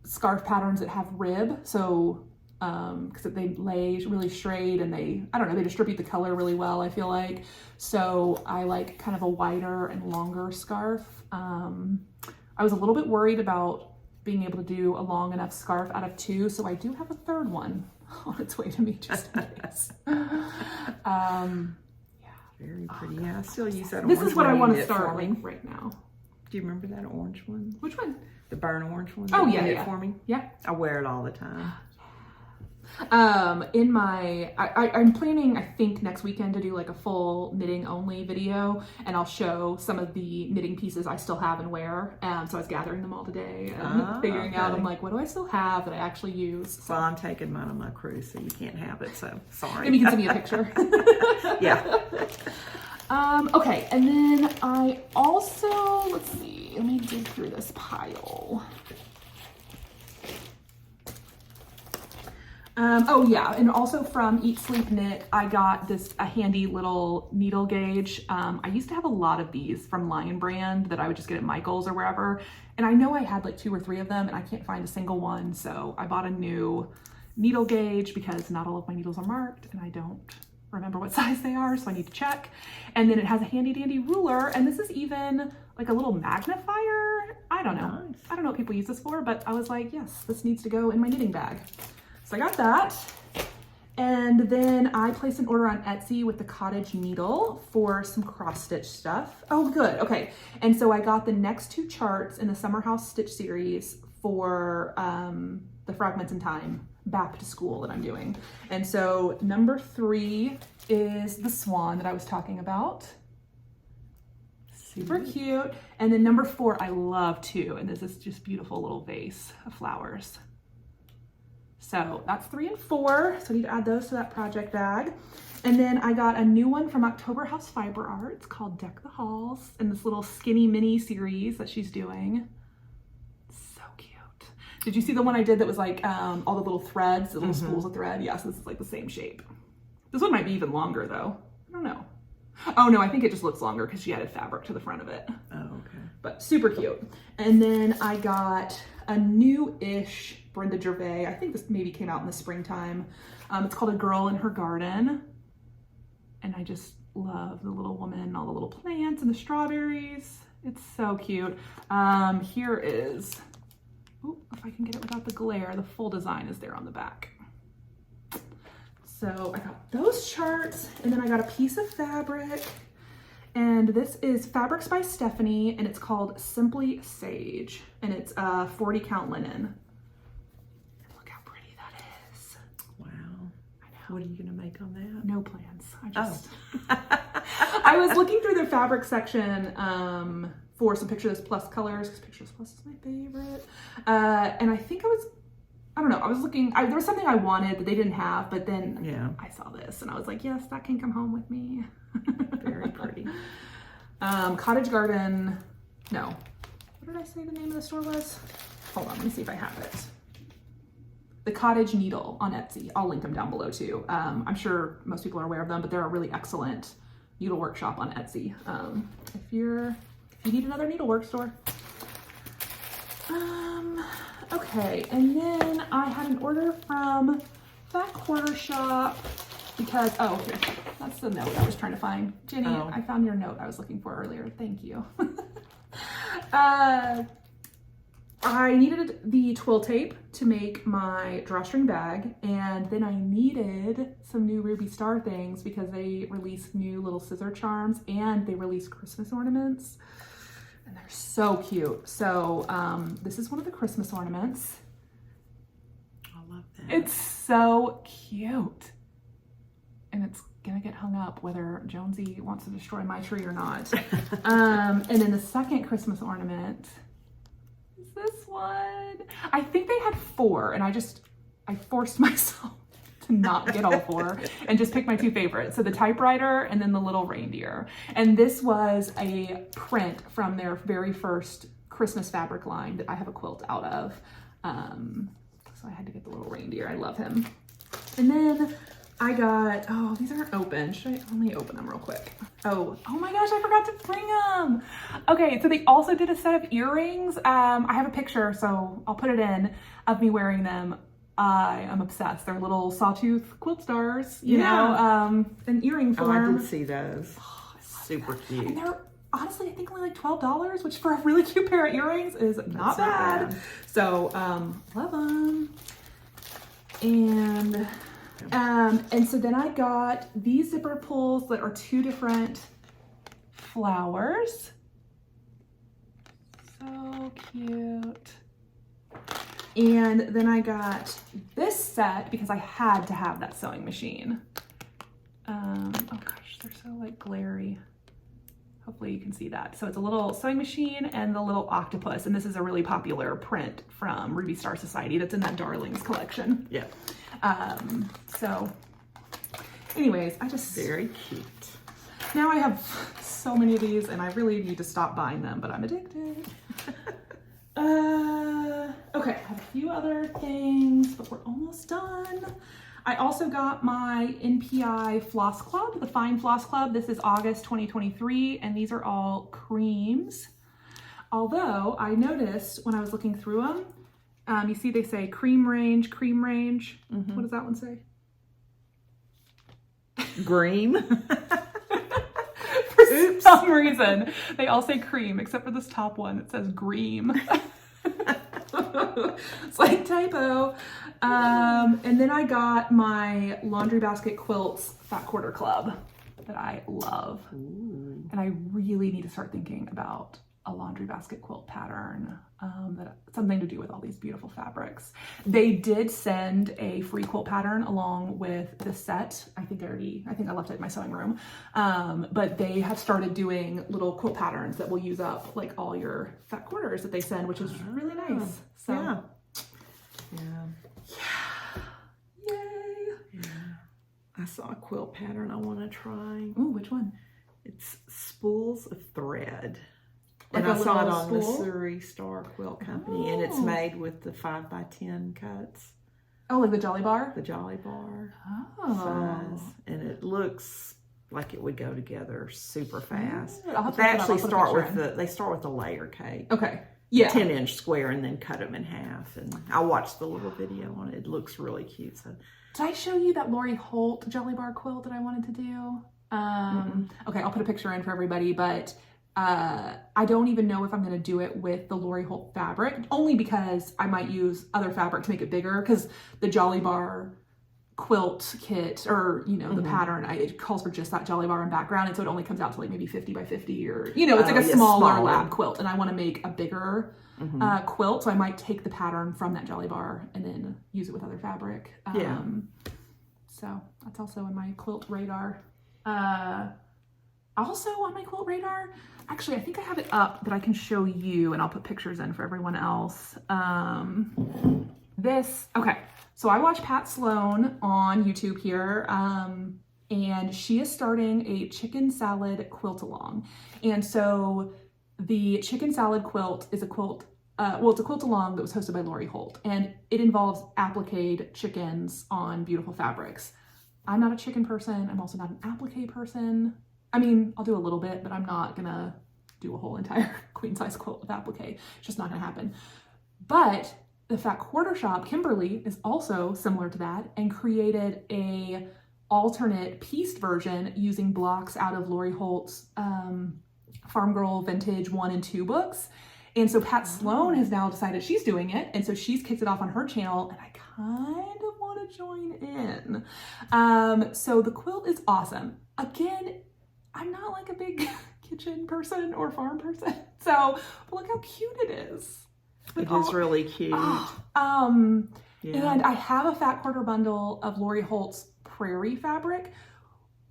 scarf patterns that have rib. So, because they lay really straight and they distribute the color really well, I feel like. So I like kind of a wider and longer scarf. I was a little bit worried about being able to do a long enough scarf out of 2. So I do have a third one on its way to me just in case. Yeah. Very pretty. Yeah, I still use that This orange is what I one want you to knit start for me. with right now. Do you remember that orange one? Which one? The burnt orange one? Oh, that you yeah, knit yeah. for me? Yeah. I wear it all the time. In my, I'm planning, I think next weekend to do like a full knitting only video, and I'll show some of the knitting pieces I still have and wear. So I was gathering them all today and figuring out, I'm like, what do I still have that I actually use? So Well, I'm taking mine on my cruise, so you can't have it, so sorry. maybe you can send me a picture. Yeah. Okay, and then I also, let's see, let me dig through this pile. Oh yeah, and also from Eat Sleep Knit, I got a handy little needle gauge. I used to have a lot of these from Lion Brand that I would just get at Michael's or wherever. And I know I had like 2 or 3 of them and I can't find a single one. So I bought a new needle gauge because not all of my needles are marked and I don't remember what size they are, so I need to check. And then it has a handy dandy ruler, and this is even like a little magnifier. I don't know. Nice. I don't know what people use this for, but I was like, yes, this needs to go in my knitting bag. So I got that. And then I placed an order on Etsy with the cottage needle for some cross stitch stuff. Oh, good. Okay. And so I got the next 2 charts in the Summer House Stitch series for the Fragments in Time back to school that I'm doing. And so number 3 is the swan that I was talking about. Super cute. And then number 4 I love too. And this is just beautiful little vase of flowers. So that's 3 and 4. So I need to add those to that project bag. And then I got a new one from October House Fiber Art. It's called Deck the Halls in this little skinny mini series that she's doing. So cute. Did you see the one I did that was like all the little threads, the little spools of thread? Yes, this is like the same shape. This one might be even longer though. I don't know. Oh no, I think it just looks longer because she added fabric to the front of it. Oh, okay. But super cute. And then I got a new-ish Brenda Gervais. I think this maybe came out in the springtime. It's called A Girl in Her Garden. And I just love the little woman, all the little plants and the strawberries. It's so cute. Here is, if I can get it without the glare, the full design is there on the back. So I got those charts, and then I got a piece of fabric. And this is Fabrics by Stephanie, and it's called Simply Sage, and it's 40 count linen. And look how pretty that is. Wow. I know. What are you gonna make on that? No plans. I was looking through the fabric section for some Picture This Plus colors, because Picture This Plus is my favorite. And I think I don't know, I was looking, there was something I wanted that they didn't have, but then I saw this and I was like, yes, that can come home with me. Very pretty. Cottage Garden, no. What did I say the name of the store was? Hold on, let me see if I have it. The Cottage Needle on Etsy. I'll link them down below too. I'm sure most people are aware of them, but they're a really excellent needlework shop on Etsy. If you need another needlework store. Okay, and then I had an order from that quarter shop because, here, that's the note I was trying to find. Jenny, I found your note I was looking for earlier. Thank you. I needed the twill tape to make my drawstring bag, and then I needed some new Ruby Star things because they released new little scissor charms and they released Christmas ornaments. And they're so cute. So this is one of the Christmas ornaments. I love that. It's so cute. And it's gonna get hung up whether Jonesy wants to destroy my tree or not. And then the second Christmas ornament is this one. I think they had 4, and I forced myself to not get all 4 and just pick my 2 favorites. So the typewriter and then the little reindeer. And this was a print from their very first Christmas fabric line that I have a quilt out of. So I had to get the little reindeer. I love him. And then I got, oh, these aren't open. Should I only open them real quick? Oh my gosh, I forgot to bring them. Okay, so they also did a set of earrings. I have a picture, so I'll put it in, of me wearing them. I am obsessed. They're little sawtooth quilt stars, you know, an earring form. Oh, I did see those. Oh, super cute. And they're honestly, I think only like $12, which for a really cute pair of earrings is not bad. So, love them. And so then I got these zipper pulls that are 2 different flowers. So cute. And then I got this set because I had to have that sewing machine. Oh gosh, they're so like glary. Hopefully you can see that. So it's a little sewing machine and the little octopus. And this is a really popular print from Ruby Star Society that's in that Darlings collection. Yeah. So anyways, very cute. Now I have so many of these and I really need to stop buying them, but I'm addicted. Okay, I have a few other things, but we're almost done. I also got my NPI Floss Club, the Fine Floss Club. This is August 2023, and these are all creams. Although I noticed when I was looking through them, you see they say cream range. What does that one say? Green. For some reason, they all say cream, except for this top one that says green. It's like typo. And then I got my Laundry Basket Quilts Fat Quarter Club that I love. Ooh. And I really need to start thinking about a laundry basket quilt pattern, something to do with all these beautiful fabrics. They did send a free quilt pattern along with the set. I think I left it in my sewing room. But they have started doing little quilt patterns that will use up like all your fat quarters that they send, which is really nice. So yeah. Yay. Yeah. I saw a quilt pattern I want to try. Ooh, which one? It's spools of thread. Like and I saw it on spool? Missouri Star Quilt Company, and it's made with the 5x10 cuts. Oh, like the Jolly Bar? The Jolly Bar size. And it looks like it would go together super fast. They actually start with the layer cake. Okay. Yeah. 10-inch square and then cut them in half. And I watched the little video on it. It looks really cute. So, did I show you that Lori Holt Jolly Bar quilt that I wanted to do? Okay, I'll put a picture in for everybody, but I don't even know if I'm going to do it with the Lori Holt fabric, only because I might use other fabric to make it bigger, because the Jolly Bar quilt kit, or the pattern, it calls for just that Jolly Bar and background, and so it only comes out to like maybe 50 by 50, or it's like a smaller lab quilt, and I want to make a bigger quilt, so I might take the pattern from that Jolly Bar and then use it with other fabric. So that's also on my quilt radar. Also on my quilt radar, actually I think I have it up that I can show you, and I'll put pictures in for everyone else. Okay, so I watch Pat Sloan on YouTube here, and she is starting a chicken salad quilt along. And so the chicken salad quilt is a quilt, it's a quilt along that was hosted by Lori Holt, and it involves appliqued chickens on beautiful fabrics. I'm not a chicken person. I'm also not an applique person. I mean, I'll do a little bit, but I'm not gonna do a whole entire queen size quilt with applique. It's just not gonna happen. But the Fat Quarter Shop, Kimberly, is also similar to that and created a alternate pieced version using blocks out of Lori Holt's Farm Girl Vintage 1 and 2 books. And so Pat Sloan has now decided she's doing it, and so she's kicked it off on her channel, and I kind of want to join in. So the quilt is awesome. Again, I'm not like a big kitchen person or farm person, but look how cute it is. It is really cute. And I have a Fat Quarter bundle of Lori Holt's Prairie fabric,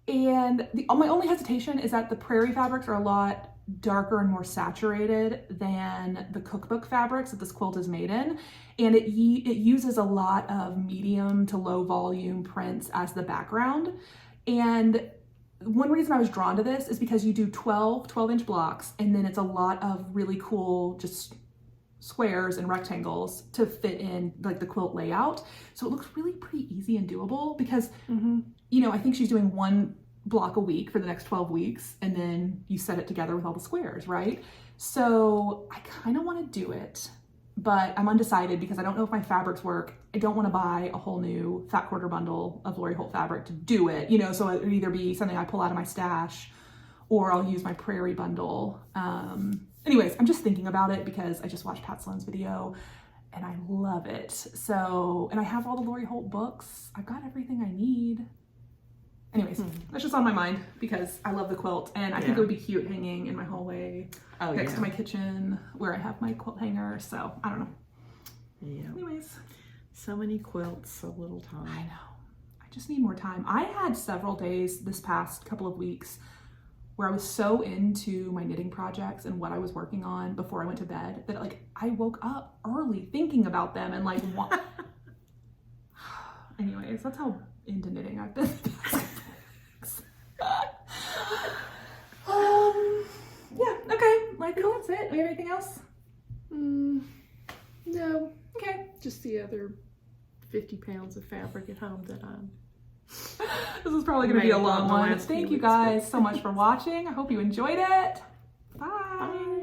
And my only hesitation is that the prairie fabrics are a lot darker and more saturated than the cookbook fabrics that this quilt is made in. And it uses a lot of medium to low volume prints as the background. And one reason I was drawn to this is because you do 12-inch blocks, and then it's a lot of really cool just squares and rectangles to fit in like the quilt layout. So it looks really pretty easy and doable because, you know, I think she's doing one block a week for the next 12 weeks, and then you set it together with all the squares, right? So I kind of want to do it, but I'm undecided because I don't know if my fabrics work. I don't want to buy a whole new fat quarter bundle of Lori Holt fabric to do it, you know, so it would either be something I pull out of my stash or I'll use my prairie bundle. Anyways, I'm just thinking about it because I just watched Pat Sloan's video and I love it. So, and I have all the Lori Holt books. I've got everything I need. Anyways, that's just on my mind because I love the quilt, and I think it would be cute hanging in my hallway next to my kitchen where I have my quilt hanger. So I don't know. Yeah. Anyways. So many quilts, so little time. I know. I just need more time. I had several days this past couple of weeks where I was so into my knitting projects and what I was working on before I went to bed that like I woke up early thinking about them and like anyways, that's how into knitting I've been. Yeah, okay. I think that's it. Do we have anything else? No. Okay. Just the other 50 pounds of fabric at home that I'm... This is probably going to be a long one. Thank you guys so much for watching. I hope you enjoyed it. Bye.